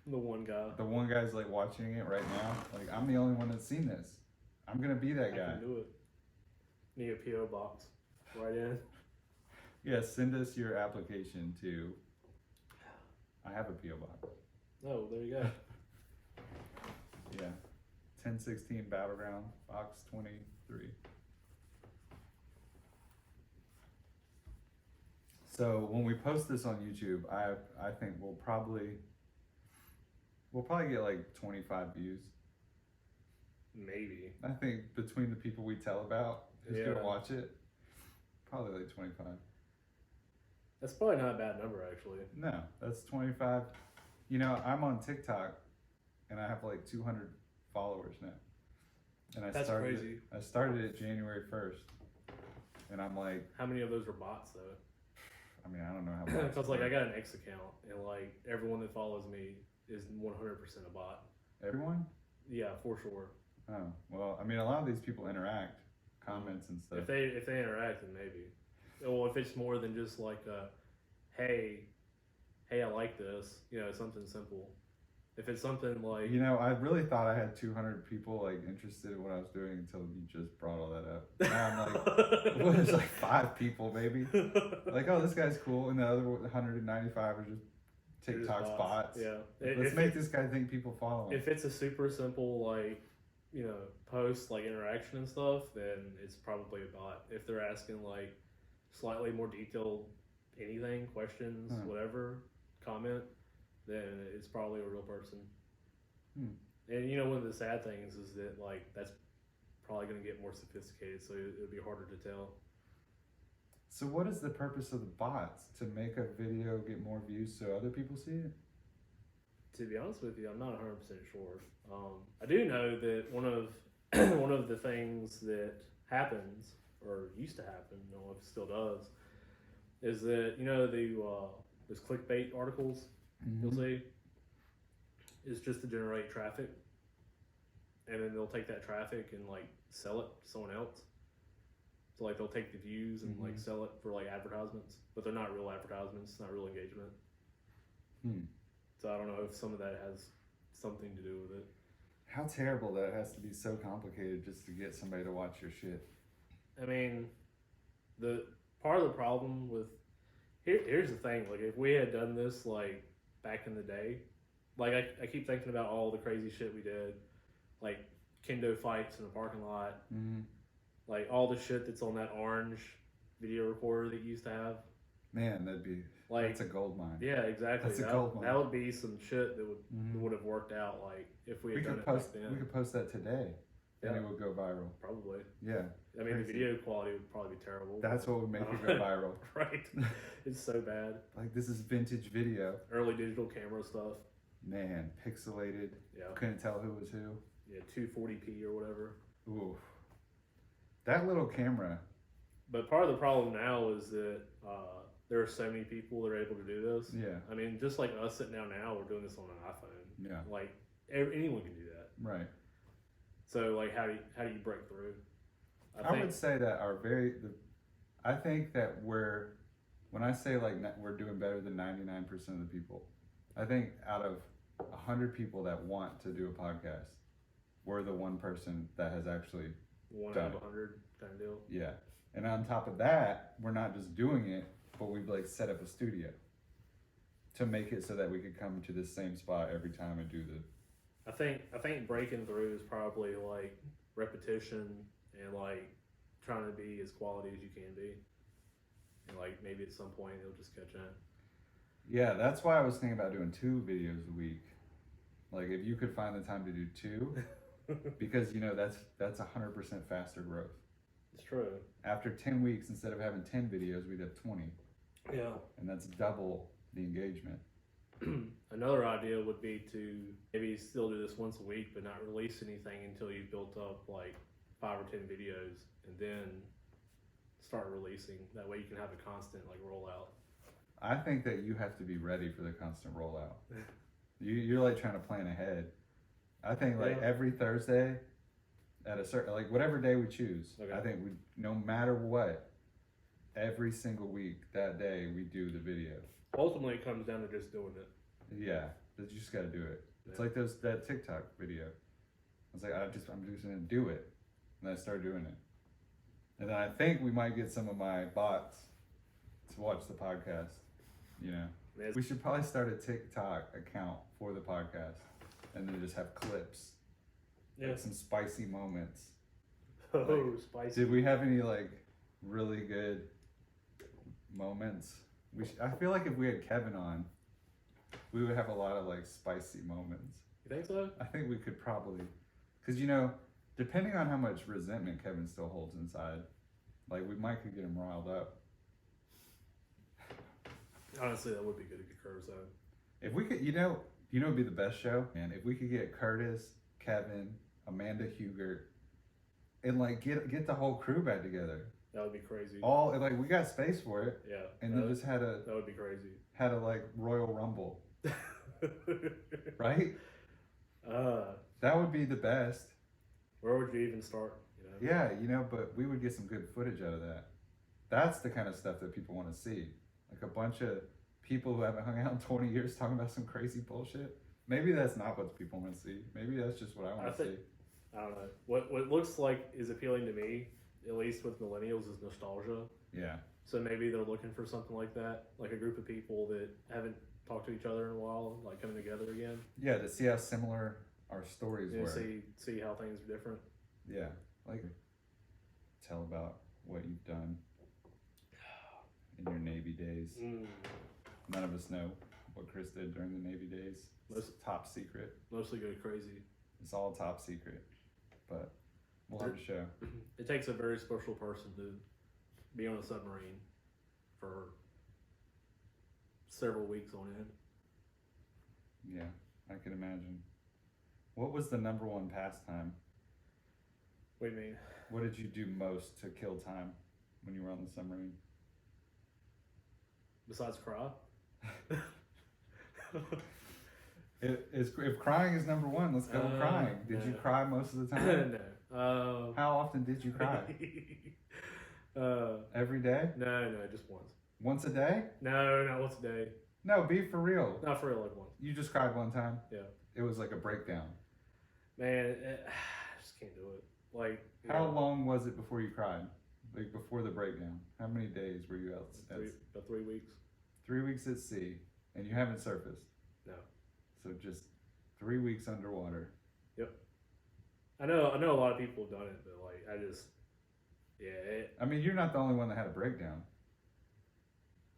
S2: The one guy.
S1: The one guy's watching it right now. I'm the only one that's seen this. I'm gonna be that
S2: I
S1: guy.
S2: can do it. Need a PO box. Right in.
S1: Yeah, send us your application to. I have a PO box.
S2: Oh, there you go.
S1: Yeah, 1016 Battleground, Box 23. So when we post this on YouTube, I think we'll probably get 25 views.
S2: Maybe.
S1: I think between the people we tell about who's
S2: Yeah.
S1: gonna watch it, probably 25.
S2: That's probably not a bad number, actually.
S1: No, that's 25. I'm on TikTok, and I have 200 followers now. And
S2: That's
S1: started
S2: crazy.
S1: I started it January 1st, and I'm like,
S2: How many of those are bots, though?
S1: I don't know how much.
S2: Because, I got an X account, and, everyone that follows me is 100% a bot.
S1: Everyone?
S2: Yeah, for sure.
S1: Oh, well, a lot of these people interact, comments and stuff.
S2: If they interact, then maybe. Well, if it's more than just hey, I like this, something simple. If it's something like,
S1: I really thought I had 200 people interested in what I was doing until you just brought all that up. Now I'm like, well, there's 5 people maybe. Oh, this guy's cool, and the other 195 are just TikTok's bots.
S2: Yeah.
S1: Let's make this guy think people follow him.
S2: If it's a super simple post interaction and stuff, then it's probably a bot. If they're asking slightly more detailed anything, questions, whatever, comment, then it's probably a real person. And one of the sad things is that that's probably going to get more sophisticated, so it'll be harder to tell.
S1: So what is the purpose of the bots? To make a video get more views so other people see it?
S2: To be honest with you, I'm not 100% sure. I do know that one of one of the things that happens, or used to happen, I don't know if it still does, is that those clickbait articles you'll see is just to generate traffic, and then they'll take that traffic and sell it to someone else. So like they'll take the views and like
S1: Mhm.
S2: sell it for like advertisements, but they're not real advertisements. It's not real engagement.
S1: Hmm.
S2: So I don't know if some of that has something to do with it.
S1: How terrible that it has to be so complicated just to get somebody to watch your shit.
S2: I mean, the part of the problem with here's the thing. Like if we had done this like back in the day, like I keep thinking about all the crazy shit we did, like kendo fights in the parking lot,
S1: Mm-hmm.
S2: like all the shit that's on that orange video recorder that you used to have.
S1: Man,
S2: Like
S1: that's a gold mine.
S2: yeah, exactly.
S1: That's a gold mine.
S2: That would be some shit that
S1: Mhm.
S2: would have worked out. Like if we
S1: We
S2: had done
S1: could
S2: it
S1: post.
S2: back then,
S1: We could post that today, and
S2: Yeah.
S1: it would go viral.
S2: probably.
S1: Yeah,
S2: I mean, the
S1: Crazy.
S2: video quality would probably be terrible.
S1: that's what would make it go viral.
S2: Right. It's so bad.
S1: Like this is vintage video.
S2: Early digital camera stuff.
S1: Man, pixelated.
S2: Yeah.
S1: Couldn't tell who was who.
S2: Yeah, 240p or whatever.
S1: Ooh, that little camera.
S2: But part of the problem now is that there are so many people that are able to do this.
S1: Yeah,
S2: I mean, just like us sitting down now, we're doing this on an iPhone.
S1: yeah,
S2: Like anyone can do that.
S1: right.
S2: So like, how do you break through?
S1: I would say that I think that when I say like we're doing better than 99% of the people, I think out of 100 people that want to do a podcast, we're the one person that has actually,
S2: one
S1: done
S2: out of
S1: it.
S2: 100 kind of deal.
S1: yeah. And on top of that, we're not just doing it, but we've like set up a studio to make it so that we could come to the same spot every time and do the,
S2: I think breaking through is probably like repetition and like trying to be as quality as you can be, and like maybe at some point it'll just catch on.
S1: yeah, that's why I was thinking about doing 2 videos a week. Like if you could find the time to do 2, because that's 100% faster growth.
S2: It's true.
S1: After 10 weeks, instead of having 10 videos, we'd have 20,
S2: Yeah.
S1: and that's double the engagement.
S2: Another idea would be to maybe still do this once a week, but not release anything until you've built up like 5 or 10 videos, and then start releasing. That way you can have a constant like rollout.
S1: I think that you have to be ready for the constant rollout. You're like trying to plan ahead. I think like
S2: Yeah.
S1: every Thursday at a certain, like whatever day we choose,
S2: Okay.
S1: I think no matter what, every single week that day we do the video.
S2: Ultimately, it comes down to just doing it.
S1: Yeah, but you just got to do it. It's
S2: Yeah.
S1: like that TikTok video. I was like, I'm just gonna do it, and I started doing it, and then I think we might get some of my bots to watch the podcast.
S2: It's-
S1: We should probably start a TikTok account for the podcast, and then just have clips,
S2: Yeah.
S1: like some spicy moments.
S2: Oh, spicy.
S1: Did we have any like really good moments? I feel like if we had Kevin on, we would have a lot of like spicy moments.
S2: You think so?
S1: I think we could probably, because depending on how much resentment Kevin still holds inside, like we might could get him riled up.
S2: Honestly, that would be good to get Curtis on.
S1: If we could, it'd be the best show, man. If we could get Curtis, Kevin, Amanda Hugert, and like get the whole crew back together.
S2: That would be crazy.
S1: All like we got space for it,
S2: Yeah.
S1: and
S2: that,
S1: then just had a
S2: that would be crazy.
S1: like Royal Rumble, right? That would be the best.
S2: Where would you even start? You know?
S1: Yeah, but we would get some good footage out of that. That's the kind of stuff that people want to see. Like a bunch of people who haven't hung out in 20 years talking about some crazy bullshit. Maybe that's not what people want to see. Maybe that's just what I want to see.
S2: I don't know. What looks like is appealing to me, at least with millennials, is nostalgia.
S1: Yeah.
S2: So maybe they're looking for something like that, like a group of people that haven't talked to each other in a while, like coming together again.
S1: Yeah, to see how similar our stories
S2: You know,
S1: were.
S2: see how things are different.
S1: Yeah. Like tell about what you've done in your Navy days. None of us know what Chris did during the Navy days. It's top secret.
S2: Mostly go crazy.
S1: It's all top secret. But we'll have a show.
S2: It takes a very special person to be on a submarine for several weeks on end.
S1: Yeah, I can imagine. What was the number one pastime?
S2: What do you mean?
S1: What did you do most to kill time when you were on the submarine?
S2: Besides cry?
S1: If crying is number one, let's go with crying. Did you
S2: no.
S1: cry most of the time?
S2: No.
S1: How often did you cry? Every day?
S2: No, just once.
S1: Once a day?
S2: No, not once a day.
S1: No, be for real.
S2: Not for real, like once.
S1: You just cried one time?
S2: Yeah.
S1: It was like a breakdown.
S2: Man, I just can't do it. Like,
S1: how long was it before you cried? Like before the breakdown? How many days were you out?
S2: About 3 weeks.
S1: 3 weeks at sea, and you haven't surfaced?
S2: No.
S1: So just 3 weeks underwater.
S2: Yep. I know a lot of people have done it, but like I just,
S1: I mean, you're not the only one that had a breakdown.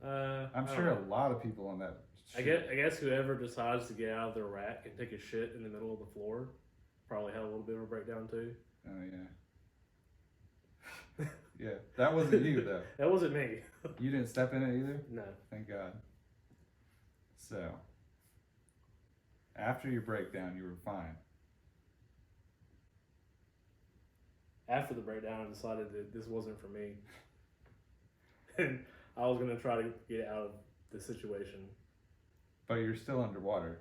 S1: I'm sure a lot of people on that.
S2: I guess whoever decides to get out of their rack and take a shit in the middle of the floor probably had a little bit of a breakdown too.
S1: Oh yeah. Yeah, that wasn't you though.
S2: That wasn't me.
S1: You didn't step in it either?
S2: No.
S1: Thank God. So, after your breakdown, you were fine.
S2: After the breakdown, I decided that this wasn't for me. And I was going to try to get out of the situation.
S1: But you're still underwater.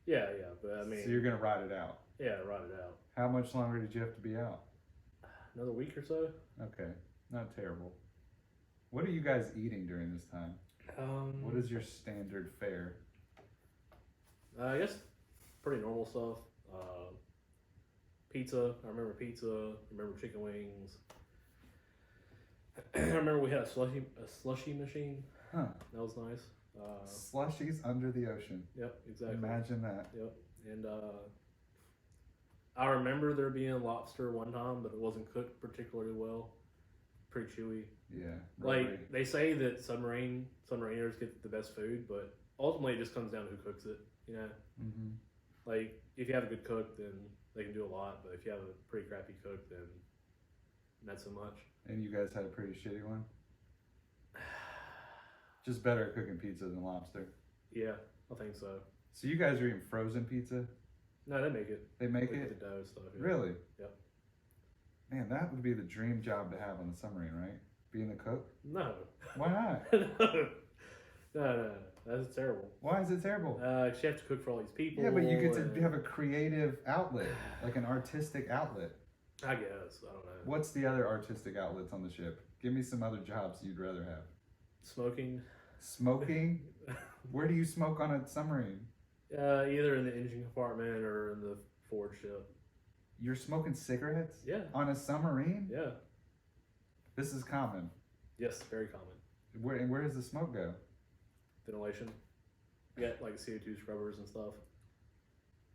S2: Yeah, but I mean...
S1: So you're going to ride it out?
S2: Yeah, ride it out.
S1: How much longer did you have to be out?
S2: Another week or so.
S1: Okay, not terrible. What are you guys eating during this time? What is your standard fare?
S2: I guess pretty normal stuff. Pizza. I remember pizza. I remember chicken wings. I remember we had a slushy machine.
S1: Huh.
S2: That was nice.
S1: Slushies under the ocean.
S2: Yep, exactly.
S1: Imagine that.
S2: Yep. And I remember there being lobster one time, but it wasn't cooked particularly well. Pretty chewy.
S1: Yeah.
S2: Like they say that submariners get the best food, but ultimately it just comes down to who cooks it. You know.
S1: Mm-hmm.
S2: Like if you have a good cook, then they can do a lot. But if you have a pretty crappy cook, then not so much.
S1: And you guys had a pretty shitty one. Just better at cooking pizza than lobster.
S2: Yeah, I think so.
S1: So you guys are eating frozen pizza?
S2: No, they make it.
S1: They make
S2: Like
S1: it?
S2: the dough stuff. Yeah.
S1: Really?
S2: Yep.
S1: Man, that would be the dream job to have on a submarine, right? Being a cook?
S2: No.
S1: Why not?
S2: No. That's terrible.
S1: Why is it terrible?
S2: 'Cause you have to cook for all these people.
S1: Yeah, but you get to have a creative outlet, like an artistic outlet.
S2: I guess. I don't know.
S1: What's the other artistic outlets on the ship? Give me some other jobs you'd rather have.
S2: Smoking.
S1: Smoking? Where do you smoke on a submarine?
S2: Either in the engine compartment or in the forward ship.
S1: You're smoking cigarettes?
S2: Yeah.
S1: On a submarine?
S2: Yeah.
S1: This is common.
S2: Yes, very common.
S1: Where does the smoke go?
S2: Ventilation. You got like CO2 scrubbers and stuff.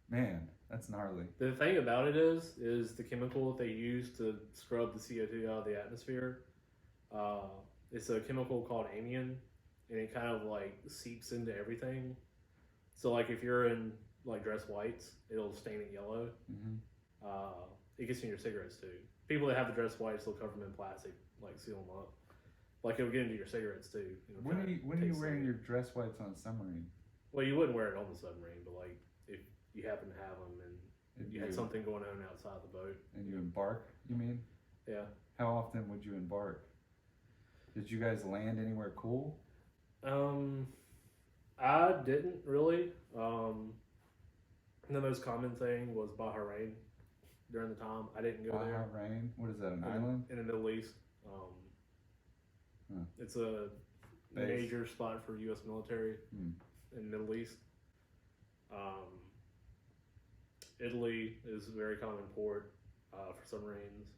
S1: Man, that's gnarly.
S2: The thing about it is the chemical that they use to scrub the CO2 out of the atmosphere. It's a chemical called amian, and it kind of like seeps into everything. So like if you're in like dress whites, it'll stain it yellow.
S1: Mm-hmm.
S2: It gets in your cigarettes too. People that have the dress whites, they'll cover them in plastic, like seal them up. Like it'll get into your cigarettes too.
S1: When are you wearing your dress whites on a submarine?
S2: Well, you wouldn't wear it on the submarine, but like if you happen to have them and you had something going on outside the boat.
S1: And you embark, you mean?
S2: Yeah.
S1: How often would you embark? Did you guys land anywhere cool?
S2: I didn't really. The most common thing was Bahrain during the time. I didn't go there.
S1: Bahrain? What is that, an island?
S2: In the Middle East. It's a major spot for U.S. military in the Middle East. Italy is a very common port for submarines.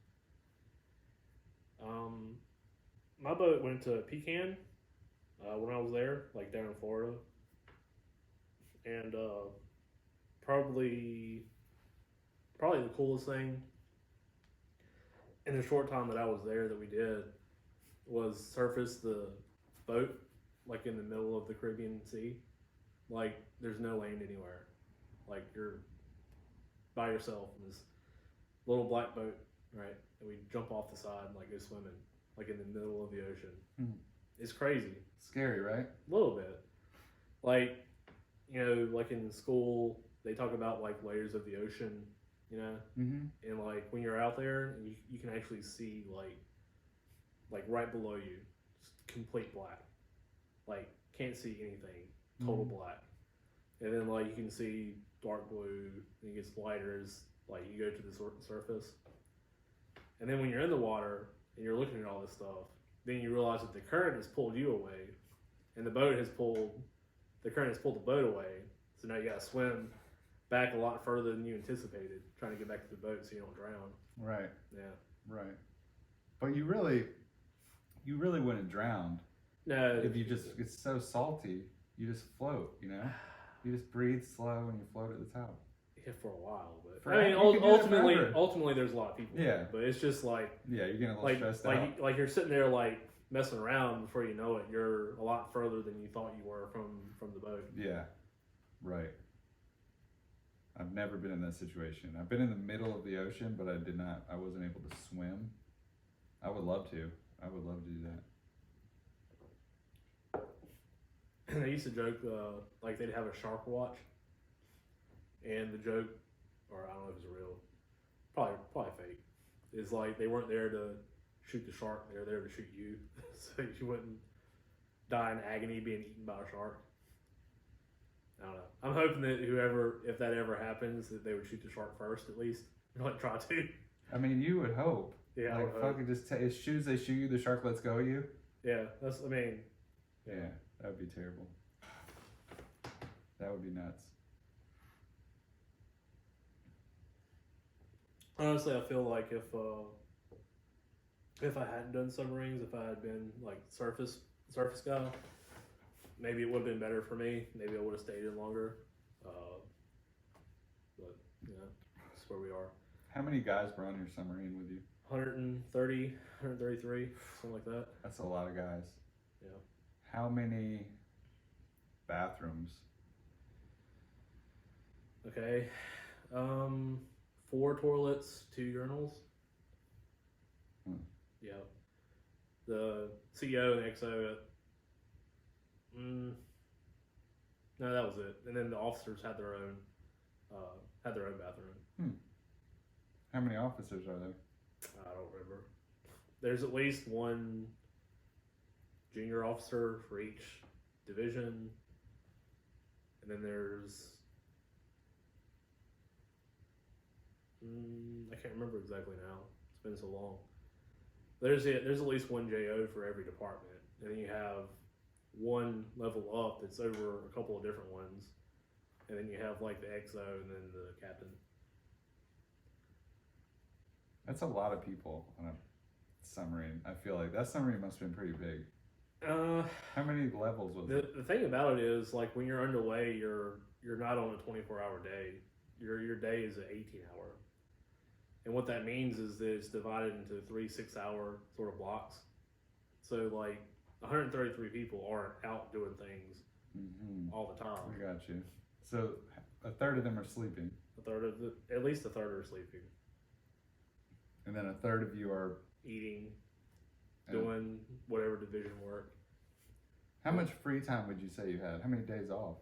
S2: My boat went to Pecan when I was there, like down in Florida. And probably the coolest thing in the short time that I was there that we did was surface the boat like in the middle of the Caribbean Sea. Like there's no land anywhere. Like you're by yourself in this little black boat, right? And we jump off the side and like go swimming, like in the middle of the ocean. It's crazy.
S1: Scary, right?
S2: A little bit. Like, you know, like in school, they talk about like layers of the ocean, you know?
S1: Mm-hmm.
S2: And like when you're out there, you can actually see like right below you, just complete black. Like can't see anything, total black. And then like you can see dark blue, and it gets lighter as like you go to the surface. And then when you're in the water, and you're looking at all this stuff. Then you realize that the current has pulled you away, and the current has pulled the boat away. So now you got to swim back a lot further than you anticipated, trying to get back to the boat so you don't drown.
S1: Right.
S2: Yeah.
S1: Right. But you really wouldn't drown
S2: No.
S1: if you just, it's so salty, you just float, you know? You just breathe slow and you float at the top.
S2: Yeah, for a while, but
S1: For- you can do that
S2: ultimately,
S1: forever.
S2: there's a lot of people.
S1: Yeah.
S2: But it's just like
S1: Yeah, you're getting a little stressed out.
S2: like you're sitting there like messing around before you know it. You're a lot further than you thought you were from the boat.
S1: Yeah. Right. I've never been in that situation. I've been in the middle of the ocean, but I wasn't able to swim. I would love to. I would love to do that.
S2: And they used to joke like they'd have a shark watch, and the joke, or I don't know if it's real, probably fake, is like they weren't there to shoot the shark; they were there to shoot you, so you wouldn't die in agony being eaten by a shark. I don't know. I'm hoping that if that ever happens, that they would shoot the shark first at least, or like try to.
S1: I mean, you would hope.
S2: Yeah, I would
S1: Like,
S2: hope.
S1: fucking just as soon as they shoot you, the shark lets go of you.
S2: Yeah, that's. I mean,
S1: Yeah, that would be terrible. That would be nuts.
S2: honestly, I feel like if I hadn't done submarines, if I had been like surface guy, maybe it would have been better for me. Maybe I would have stayed in longer. But you know, that's where we are.
S1: How many guys were on your submarine with you?
S2: 130, 133, something like that.
S1: That's a lot of guys.
S2: Yeah.
S1: How many bathrooms?
S2: Okay. 4 toilets, 2 urinals.
S1: Hmm.
S2: Yeah. The CEO and XO. No, that was it. And then the officers had their own bathroom.
S1: How many officers are there?
S2: I don't remember. There's at least one junior officer for each division, and then there's I can't remember exactly now. It's been so long. There's at least one JO for every department, and then you have one level up that's over a couple of different ones, and then you have like the XO and then the captain.
S1: That's a lot of people on a submarine. I feel like that submarine must have been pretty big. How many levels was it?
S2: The thing about it is, like, when you're underway, you're not on a 24-hour day. Your day is an 18-hour, and what that means is that it's divided into 3 6-hour sort of blocks. So like 133 people aren't out doing things all the time.
S1: I got you. So a third of them are sleeping,
S2: At least a third are sleeping,
S1: and then a third of you are.
S2: eating,
S1: And
S2: doing whatever division work.
S1: how much free time would you say you had? How many days off?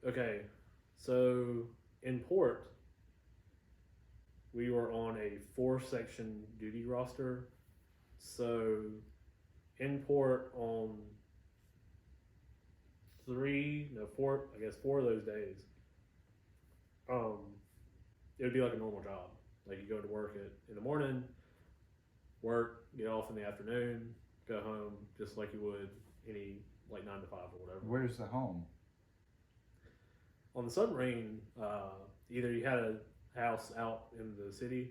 S2: Okay, so in port, we were on a 4-section duty roster. So in port on 4 of those days, it would be like a normal job. Like, you go to work in the morning, work, get off in the afternoon, go home, just like you would any like 9 to 5 or whatever.
S1: Where's the home?
S2: On the submarine, either you had a house out in the city,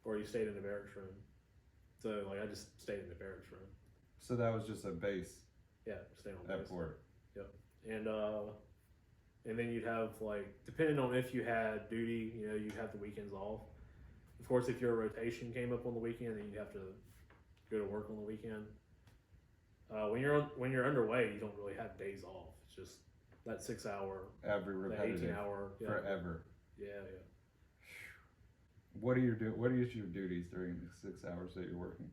S2: or you stayed in the barracks room. So like, I just stayed in the barracks room.
S1: So that was just a base
S2: Yeah, staying on
S1: at
S2: base.
S1: port.
S2: And then you'd have, like, depending on if you had duty, you know, you'd have the weekends off. Of course, if your rotation came up on the weekend, then you'd have to go to work on the weekend. When you're underway, you don't really have days off. It's just that 6-hour,
S1: Every
S2: that
S1: repetitive
S2: 18-hour. Yeah,
S1: forever.
S2: yeah.
S1: What is your duties during the 6 hours that you're working?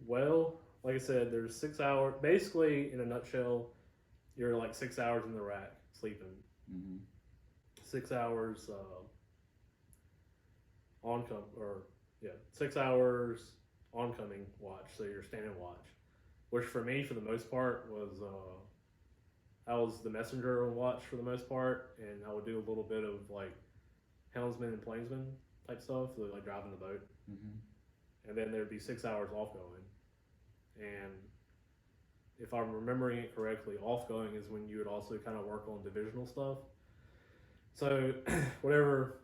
S2: Well, like I said, there's 6 hours. Basically, in a nutshell, you're like 6 hours in the rack sleeping. 6 hours 6 hours oncoming watch. So you're standing watch, which for me, for the most part, was I was the messenger on watch for the most part, and I would do a little bit of like helmsman and plainsman type stuff, so like driving the boat, and then there'd be 6 hours off going. And if I'm remembering it correctly, off going is when you would also kind of work on divisional stuff. So whatever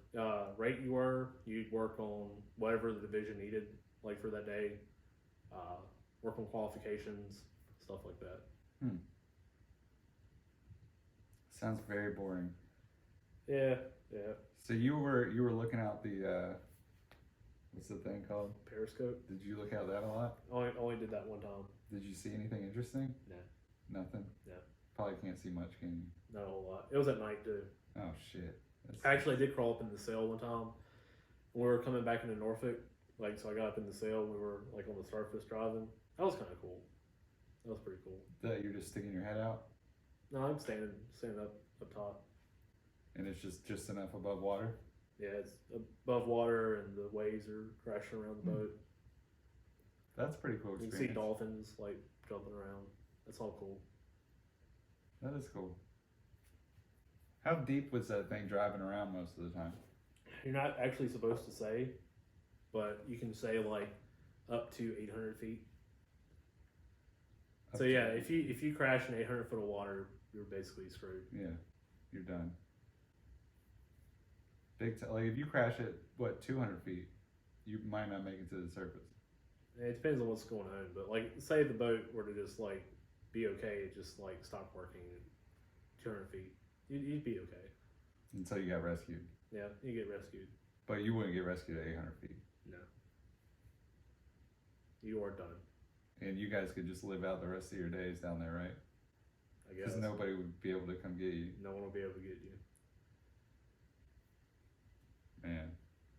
S2: rate you were, you'd work on whatever the division needed, like for that day. Work on qualifications, stuff like that.
S1: Sounds very boring.
S2: Yeah.
S1: So you were looking out the what's the thing called?
S2: Periscope.
S1: Did you look out that a lot?
S2: Only did that one time.
S1: Did you see anything interesting?
S2: No.
S1: Nothing?
S2: No.
S1: Probably can't see much, can you?
S2: Not a whole lot. It was at night too.
S1: Oh shit.
S2: Actually, I did crawl up in the sail one time. When we were coming back into Norfolk, like, so I got up in the sail. We were like on the Starfish driving. That was kind of cool. That was pretty cool.
S1: That you're just sticking your head out,
S2: No, I'm standing up top.
S1: and it's just enough above water.
S2: Yeah, it's above water and the waves are crashing around the boat.
S1: That's a pretty cool
S2: You can
S1: experience.
S2: see dolphins like jumping around. That's all cool.
S1: That is cool. How deep was that thing driving around most of the time?
S2: You're not actually supposed to say, but you can say like up to 800 feet. So yeah, if you crash in 800 foot of water, you're basically screwed.
S1: Yeah, you're done. Like if you crash at 200 feet, you might not make it to the surface.
S2: And it depends on what's going on, but like say the boat were to just like be okay, it just like stop working at 200 feet, you'd be okay.
S1: Until you got rescued.
S2: Yeah, you get rescued.
S1: But you wouldn't get rescued at 800 feet.
S2: No, you are done.
S1: And you guys could just live out the rest of your days down there, right?
S2: I guess.
S1: Because nobody would be able to come get you.
S2: No one will be able to get you.
S1: Man.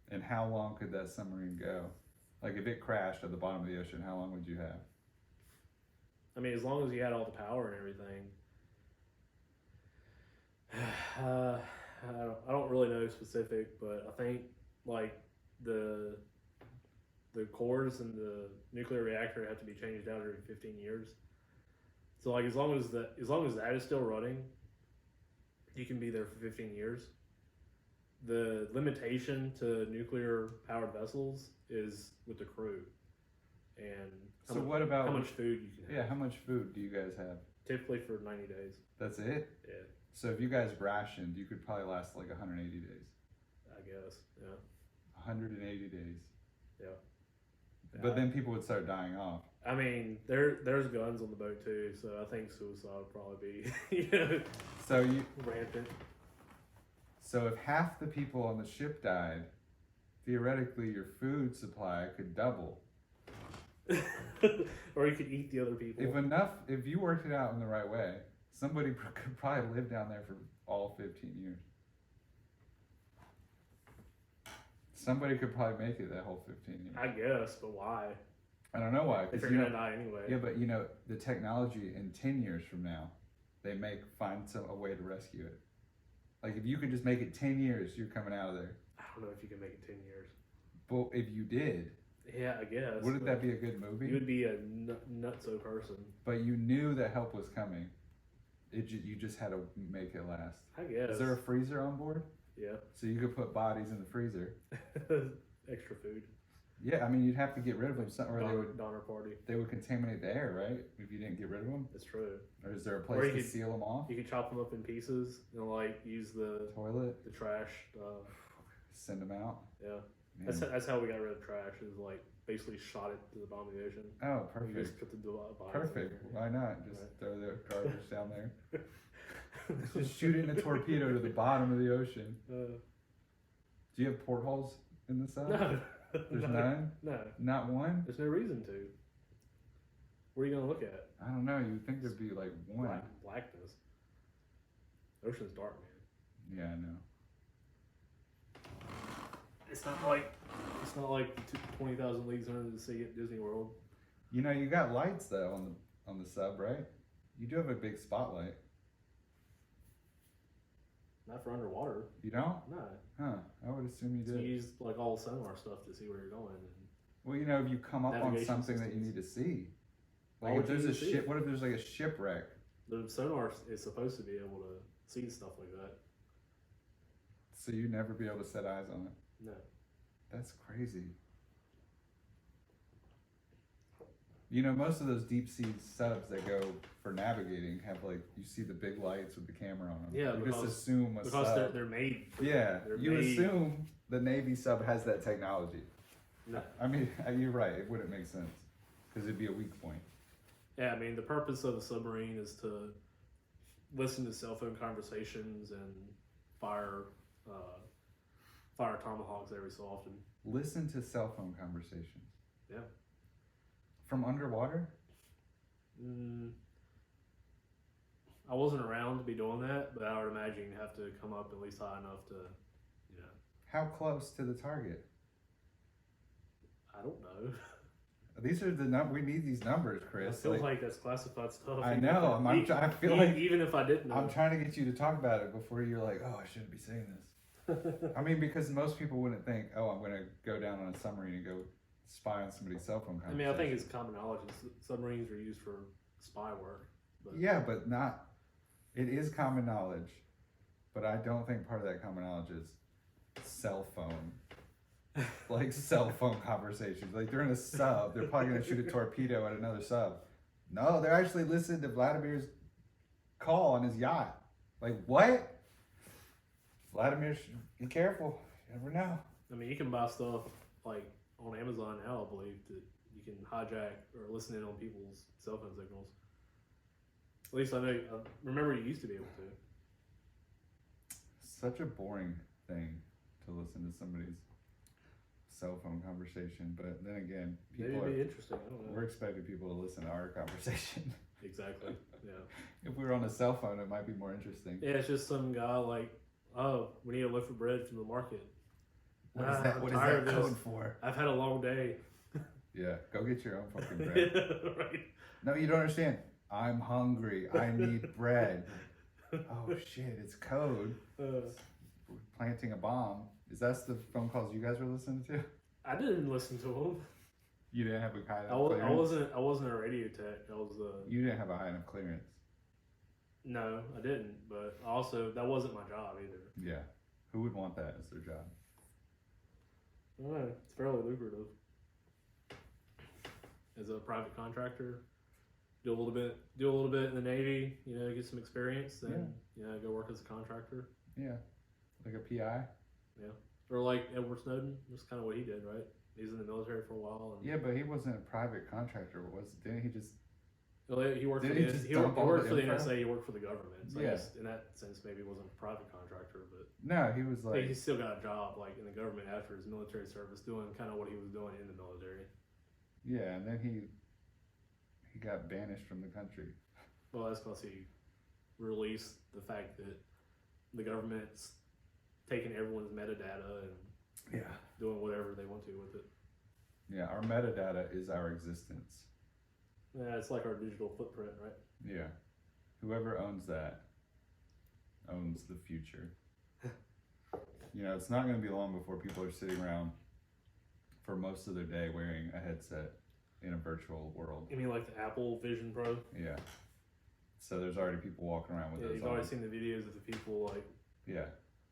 S1: And how long could that submarine go? Like if it crashed at the bottom of the ocean, how long would you have?
S2: I mean, as long as you had all the power and everything. I don't really know specific, but I think like the cores in the nuclear reactor have to be changed out every 15 years. So like as long as that is still running, you can be there for 15 years. The limitation to nuclear powered vessels is with the crew, and
S1: So what about
S2: how much food you can have.
S1: Yeah, how much food do you guys have?
S2: Typically for 90 days.
S1: That's it?
S2: Yeah,
S1: So if you guys rationed, you could probably last like 180 days.
S2: I guess. Yeah.
S1: 180 days.
S2: Yeah.
S1: But then people would start dying off.
S2: I mean, there's guns on the boat too, so I think suicide would probably be
S1: So
S2: rampant.
S1: So if half the people on the ship died, theoretically your food supply could double.
S2: Or you could eat the other people.
S1: If you worked it out in the right way, somebody could probably live down there for all 15 years. Somebody could probably make it that whole 15 years.
S2: I guess, but why?
S1: I don't know why.
S2: If you're gonna die anyway.
S1: Yeah, but the technology in 10 years from now, they find a way to rescue it. Like if you could just make it 10 years, you're coming out of there.
S2: I don't know if you can make it 10 years.
S1: But if you did,
S2: Yeah, I guess.
S1: wouldn't that be a good movie?
S2: You would be a nutso person.
S1: But you knew that help was coming. You just had to make it last.
S2: I guess.
S1: Is there a freezer on board?
S2: Yeah.
S1: So you could put bodies in the freezer.
S2: Extra food.
S1: Yeah, I mean you'd have to get rid of them, or
S2: Donner party.
S1: they would contaminate the air, right? If you didn't get rid of them.
S2: That's true.
S1: Or is there a
S2: Or
S1: place
S2: you
S1: to
S2: could-
S1: seal them off?
S2: You could chop them up in pieces and like use the
S1: Toilet,
S2: trash stuff.
S1: send them out.
S2: Yeah.
S1: Man.
S2: That's how we got rid of trash. Is like basically shot it to the bottom of the ocean.
S1: Oh,
S2: We just
S1: perfect.
S2: put the bodies
S1: Perfect.
S2: in
S1: Why not? Just
S2: Right.
S1: throw the garbage down there.
S2: there.
S1: Just shoot it in a torpedo to the bottom of the ocean. Do you have portholes in the sub?
S2: No.
S1: There's none?
S2: No.
S1: Not one?
S2: There's no reason to. What are you gonna look at?
S1: I don't know. You'd think there'd be like one.
S2: Blackness. Ocean's dark, man.
S1: Yeah, I know.
S2: It's not like 20,000 Leagues Under the Sea at Disney World.
S1: You got lights though on the sub, right? You do have a big spotlight.
S2: Not for underwater.
S1: You don't?
S2: No.
S1: Huh. I would assume you
S2: So
S1: did.
S2: you use like all the sonar stuff to see where you're going. And
S1: Well, if you come up on
S2: Navigation
S1: something that you
S2: systems.
S1: need to see.
S2: Why
S1: Like if
S2: would you
S1: there's a
S2: need to see
S1: ship,
S2: it?
S1: what if there's like a shipwreck?
S2: the sonar is supposed to be able to see stuff like that.
S1: So you never be able to set eyes on it.
S2: No.
S1: That's crazy. You know, most of those deep sea subs that go for navigating have like you see the big lights with the camera on them.
S2: Yeah,
S1: you
S2: because-
S1: just assume a
S2: Because
S1: sub.
S2: they're made.
S1: Yeah,
S2: they're
S1: you
S2: made-
S1: assume the Navy sub has that technology.
S2: No.
S1: I mean, you're right. It wouldn't make sense because it'd be a weak point.
S2: Yeah, I mean, the purpose of a submarine is to listen to cell phone conversations and fire tomahawks every so often.
S1: Listen to cell phone conversations.
S2: Yeah.
S1: From underwater?
S2: I wasn't around to be doing that, but I would imagine you have to come up at least high enough to, you know.
S1: How close to the target?
S2: I don't know.
S1: These are the we need these numbers, Chris.
S2: I feel like that's classified stuff.
S1: I know. I feel like
S2: even if I didn't know.
S1: I'm trying to get you to talk about it before you're like, oh, I shouldn't be saying this. I mean, because most people wouldn't think, oh, I'm going to go down on a submarine and go spy on somebody's cell phone
S2: I
S1: conversation.
S2: mean, I think it's common knowledge. Submarines are used for spy work. But
S1: Yeah, but not. It is common knowledge, but I don't think part of that common knowledge is cell phone. Like cell phone conversations. Like they're in a sub, they're probably going to shoot a torpedo at another sub. No, they're actually listening to Vladimir's call on his yacht. Like, what? Vladimir, be careful. You never know.
S2: I mean, you can buy stuff like on Amazon now, I believe, that you can hijack or listen in on people's cell phone signals. At least I remember you used to be able to.
S1: Such a boring thing to listen to somebody's cell phone conversation, but then again,
S2: Maybe it'd be interesting. I don't know.
S1: we're expecting people to listen to our conversation.
S2: Exactly. Yeah.
S1: If we were on a cell phone, it might be more interesting.
S2: Yeah, it's just some guy like, oh, we need a loaf of bread from the market.
S1: What is
S2: I'm
S1: that? What is
S2: tired
S1: that
S2: of
S1: code
S2: this.
S1: for?
S2: I've had a long day.
S1: Yeah, go get your own fucking bread.
S2: Right.
S1: No, you don't understand. I'm hungry. I need bread. Oh shit! It's code. We're planting a bomb. Is that the phone calls you guys were listening to?
S2: I didn't listen to him.
S1: You didn't have a high enough
S2: I
S1: clearance.
S2: wasn't a radio tech. I was
S1: You didn't have a high enough clearance.
S2: no, I didn't. But also that wasn't my job either.
S1: Yeah. Who would want that as their job?
S2: I don't know, it's fairly lucrative. As a private contractor, do a little bit in the Navy, you know, get some experience, then you know, go work as a contractor.
S1: Yeah. Like a PI.
S2: Or like Edward Snowden, that's kind of what he did, right? He was in the military for a while. And
S1: Yeah, but he wasn't a private contractor. Didn't he just?
S2: well, he worked for
S1: Did he
S2: the
S1: just
S2: he
S1: dump all
S2: worked
S1: the
S2: for the
S1: info?
S2: NSA. He worked for the government. So I
S1: Yeah.
S2: guess in that sense, maybe he wasn't a private contractor, but
S1: No, he was like.
S2: he still got a job like in the government after his military service, doing kind of what he was doing in the military.
S1: Yeah, and then he got banished from the country.
S2: Well, that's because he released the fact that the government's taking everyone's metadata and
S1: Yeah.
S2: doing whatever they want to with it.
S1: Yeah, our metadata is our existence.
S2: Yeah, it's like our digital footprint, right?
S1: Yeah. Whoever owns that owns the future. You know, it's not going to be long before people are sitting around for most of their day wearing a headset in a virtual world.
S2: You mean like the Apple Vision Pro?
S1: Yeah. So there's already people walking around with
S2: Yeah,
S1: those
S2: you've
S1: on.
S2: already seen the videos of the people like
S1: Yeah.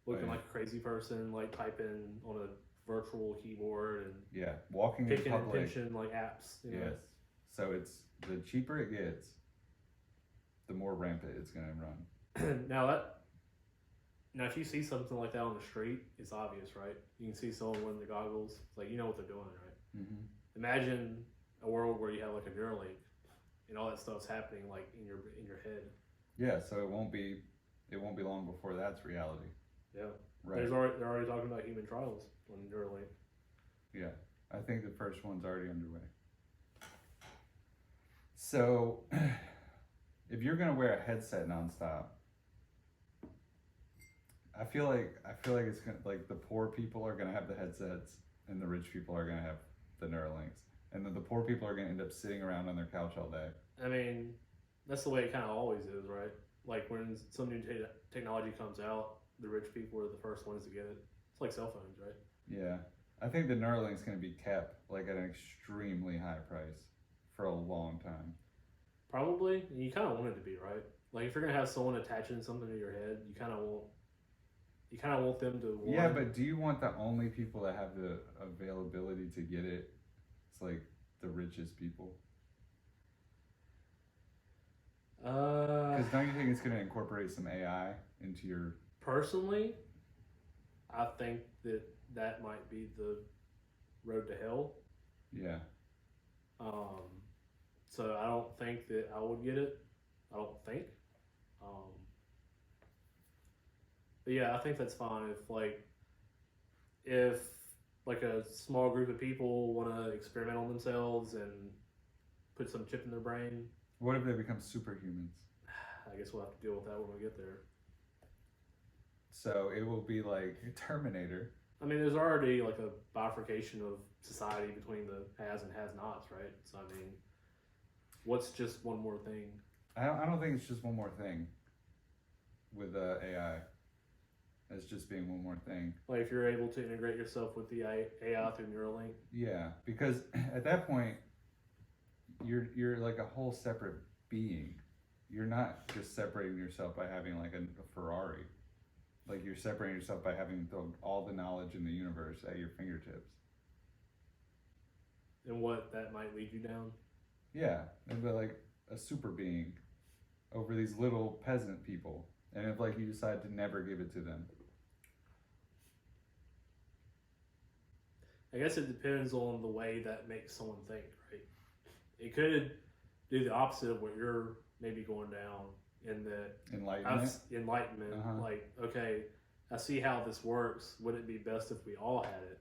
S2: looking
S1: yeah.
S2: like a crazy person, like typing on a virtual keyboard and
S1: Yeah. Walking in
S2: picking
S1: public.
S2: attention like apps. You know?
S1: Yes. So it's the cheaper it gets, the more rampant it's going to run.
S2: Now if you see something like that on the street, it's obvious, right? You can see someone wearing the goggles. It's like, you know what they're doing, right?
S1: Mm-hmm.
S2: Imagine a world where you have like a Neuralink and all that stuff's happening like in your head.
S1: Yeah. So it won't be long before that's reality.
S2: Yeah.
S1: Right.
S2: They're already talking about human trials on Neuralink.
S1: Yeah. I think the first one's already underway. So, if you're gonna wear a headset nonstop, I feel like it's gonna, like the poor people are gonna have the headsets and the rich people are gonna have the Neuralinks, and then the poor people are gonna end up sitting around on their couch all day.
S2: I mean, that's the way it kind of always is, right? Like when some new technology comes out, the rich people are the first ones to get it. It's like cell phones, right?
S1: Yeah, I think the Neuralink's gonna be kept like at an extremely high price for a long time.
S2: Probably. And you kind of want it to be, right? Like if you're gonna have someone attaching something to your head, you kind of want you kind of want them to.
S1: Yeah, but do you want the only people that have the availability to get it? It's like the richest people. Because don't you think it's going to incorporate some AI into your?
S2: Personally, I think that might be the road to hell.
S1: Yeah.
S2: So I don't think that I would get it. I don't think. But yeah, I think that's fine if like a small group of people want to experiment on themselves and put some chip in their brain.
S1: What if they become superhumans?
S2: I guess we'll have to deal with that when we get there.
S1: So it will be like Terminator.
S2: I mean, there's already like a bifurcation of society between the has and has-nots, right? So I mean, what's just one more thing?
S1: I don't think it's just one more thing with AI. It's just being one more thing.
S2: Like if you're able to integrate yourself with the AI through Neuralink.
S1: Yeah, because at that point, you're like a whole separate being. You're not just separating yourself by having like a Ferrari. Like you're separating yourself by having all the knowledge in the universe at your fingertips.
S2: And what that might lead you down.
S1: Yeah, and but like a super being over these little peasant people, and if like you decide to never give it to them.
S2: I guess it depends on the way that makes someone think, right? It could do the opposite of what you're maybe going down in that enlightenment. Like, okay, I see how this works. Would it be best if we all had it?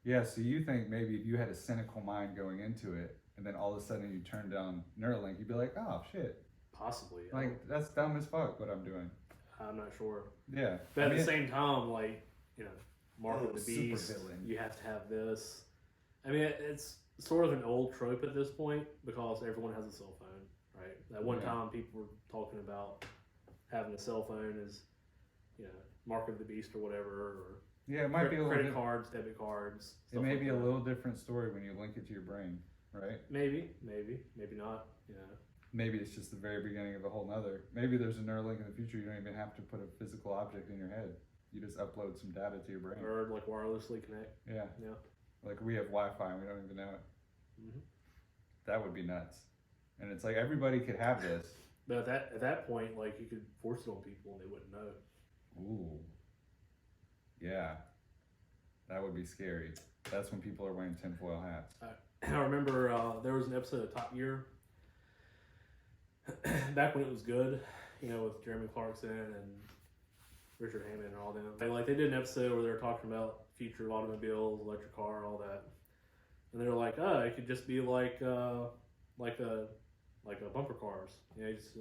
S1: Yeah, so you think maybe if you had a cynical mind going into it, and then all of a sudden you turn down Neuralink, you'd be like, oh shit.
S2: Possibly.
S1: Like, that's dumb as fuck what I'm doing.
S2: I'm not sure.
S1: Yeah.
S2: But at the same time, like, you know, Mark of the Beast,
S1: villain.
S2: you have to have this. I mean, it's sort of an old trope at this point because everyone has a cell phone, right? At one time, people were talking about having a cell phone as, you know, Mark of the Beast or whatever, or
S1: yeah, it might be a
S2: credit cards, debit cards.
S1: It may
S2: like
S1: be
S2: that.
S1: a little different story when you link it to your brain, right?
S2: Maybe not. You know.
S1: Maybe it's just the very beginning of a whole nother. Maybe there's a Neuralink in the future. You don't even have to put a physical object in your head. You just upload some data to your brain.
S2: Or like wirelessly connect.
S1: Yeah.
S2: Yeah.
S1: Like we have Wi-Fi and we don't even know it.
S2: Mm-hmm.
S1: That would be nuts. And it's like everybody could have this.
S2: But at that point, like you could force it on people and they wouldn't know.
S1: Ooh. Yeah. That would be scary. That's when people are wearing tinfoil hats.
S2: I remember there was an episode of Top Gear back when it was good, you know, with Jeremy Clarkson and Richard Hammond and all them. They did an episode where they were talking about future of automobiles, electric car, all that, and they were like, oh, it could just be like a bumper cars. You know, you just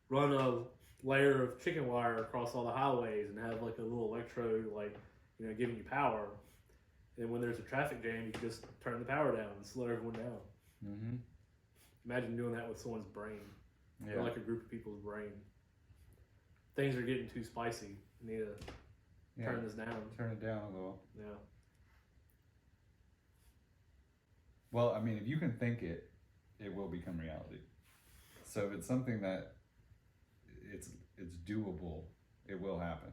S2: run a layer of chicken wire across all the highways and have like a little electrode, like, you know, giving you power. And when there's a traffic jam, you can just turn the power down and slow everyone down.
S1: Mm-hmm.
S2: Imagine doing that with someone's brain.
S1: Yeah.
S2: Or like a group of people's brain. Things are getting too spicy. We need to turn this down.
S1: Turn it down a little.
S2: Yeah.
S1: Well, I mean, if you can think it, it will become reality. So if it's something that it's doable, it will happen.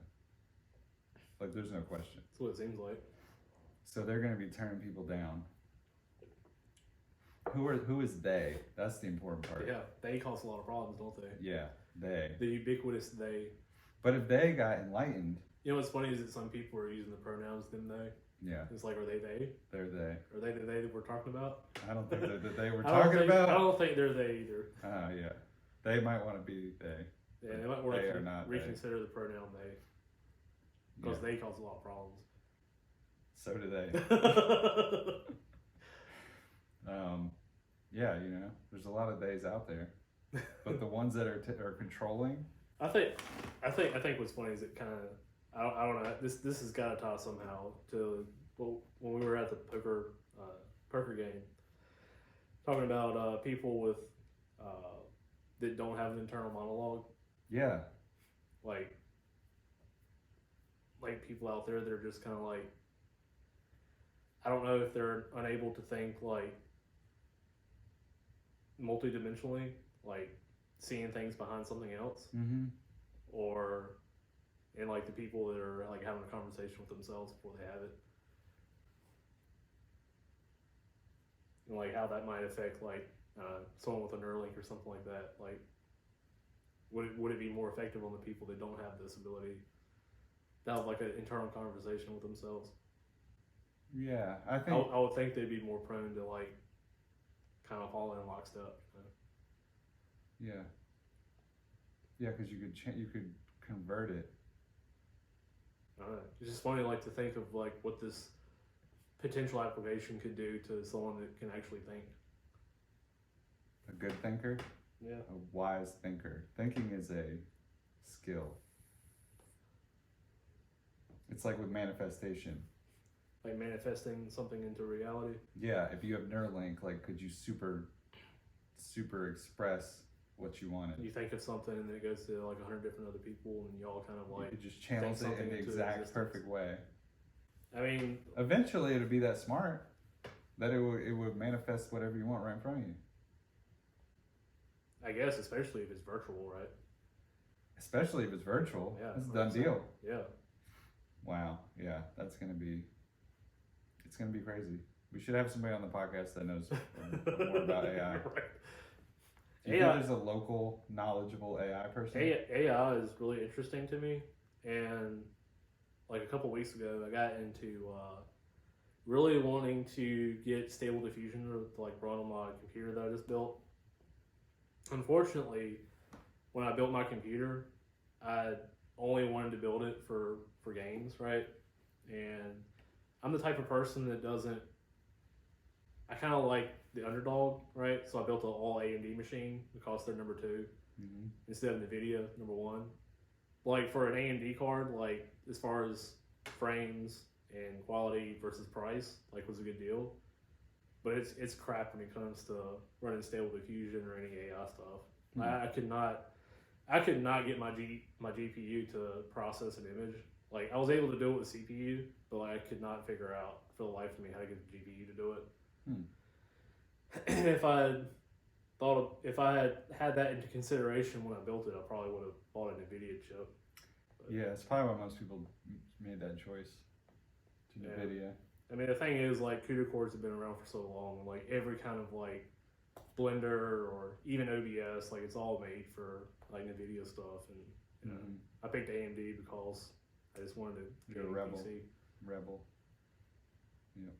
S1: Like, there's no question.
S2: That's what it seems like.
S1: So they're going to be turning people down. Who is they? That's the important part.
S2: Yeah, they cause a lot of problems, don't they?
S1: Yeah, they.
S2: The ubiquitous they.
S1: But if they got enlightened.
S2: You know what's funny is that some people are using the pronouns them, they.
S1: Yeah.
S2: It's like, are they they?
S1: They're they.
S2: Are they the they that we're talking about?
S1: I don't think they're the they we're talking about.
S2: I don't think they're they either.
S1: Yeah. They might want to be they.
S2: Yeah, they might want
S1: They
S2: to
S1: are not
S2: reconsider the pronoun they. Because they cause a lot of problems.
S1: So do they. Yeah, you know, there's a lot of days out there, but the ones that are controlling.
S2: I think what's funny is it kind of I don't know, this has got to tie somehow to when we were at the poker game, talking about people with that don't have an internal monologue.
S1: Yeah.
S2: Like people out there that are just kind of like, I don't know if they're unable to think like multidimensionally, like seeing things behind something else,
S1: Mm-hmm.
S2: or and like the people that are like having a conversation with themselves before they have it, and like how that might affect like someone with a Neuralink or something like that. Like, would it be more effective on the people that don't have this ability to have like an internal conversation with themselves?
S1: Yeah, I think.
S2: I would think they'd be more prone to like kind of fall in lockstep.
S1: Yeah. Yeah, because you could convert it.
S2: It's just funny, like to think of like what this potential application could do to someone that can actually think.
S1: A good thinker,
S2: Yeah.
S1: a wise thinker. Thinking is a skill. It's like with manifestation.
S2: Like manifesting something into reality.
S1: Yeah, if you have Neuralink, like, could you super express what you wanted?
S2: You think of something and then it goes to like 100 different other people, and y'all kind of
S1: You
S2: like
S1: could just channel it
S2: something
S1: in the
S2: into
S1: exact
S2: existence.
S1: perfect way.
S2: I mean,
S1: Eventually, it would be that smart that it would manifest whatever you want right in front of you.
S2: I guess especially if it's virtual, right?
S1: Especially if it's virtual.
S2: Yeah,
S1: That's a done
S2: 100%.
S1: deal.
S2: Yeah.
S1: Wow. Yeah, it's gonna be crazy. We should have somebody on the podcast that knows more about AI.
S2: Right.
S1: Do you think there's a local, knowledgeable AI person?
S2: AI is really interesting to me, and like a couple weeks ago, I got into really wanting to get Stable Diffusion to like run on my computer that I just built. Unfortunately, when I built my computer, I only wanted to build it for games, right? And I'm the type of person that doesn't. I kind of like the underdog, right? So I built an all AMD machine because they're number 2 instead of NVIDIA number 1. Like for an AMD card, like as far as frames and quality versus price, like was a good deal. But it's crap when it comes to running Stable Diffusion or any AI stuff. I could not get my GPU to process an image. Like I was able to do it with CPU, but like, I could not figure out for the life of me how to get the GPU to do it. And if I had had that into consideration when I built it, I probably would have bought an NVIDIA chip. But,
S1: yeah, it's probably why most people made that choice to NVIDIA.
S2: I mean, the thing is, like, CUDA cores have been around for so long. Like, every kind of, like, Blender or even OBS, like, it's all made for, like, NVIDIA stuff. And, you know, I picked AMD because I just wanted to
S1: You're a rebel.
S2: PC.
S1: Rebel. Yep.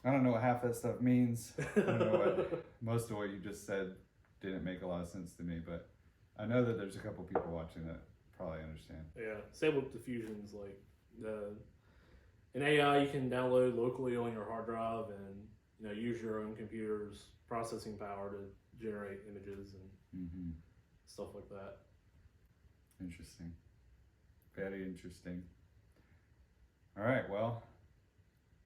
S1: I don't know what half that stuff means. I don't know what most of what you just said didn't make a lot of sense to me, but I know that there's a couple people watching that probably understand.
S2: Yeah, Stable Diffusion's like an AI you can download locally on your hard drive and use your own computer's processing power to generate images and stuff like that.
S1: Interesting. Very interesting. All right, well,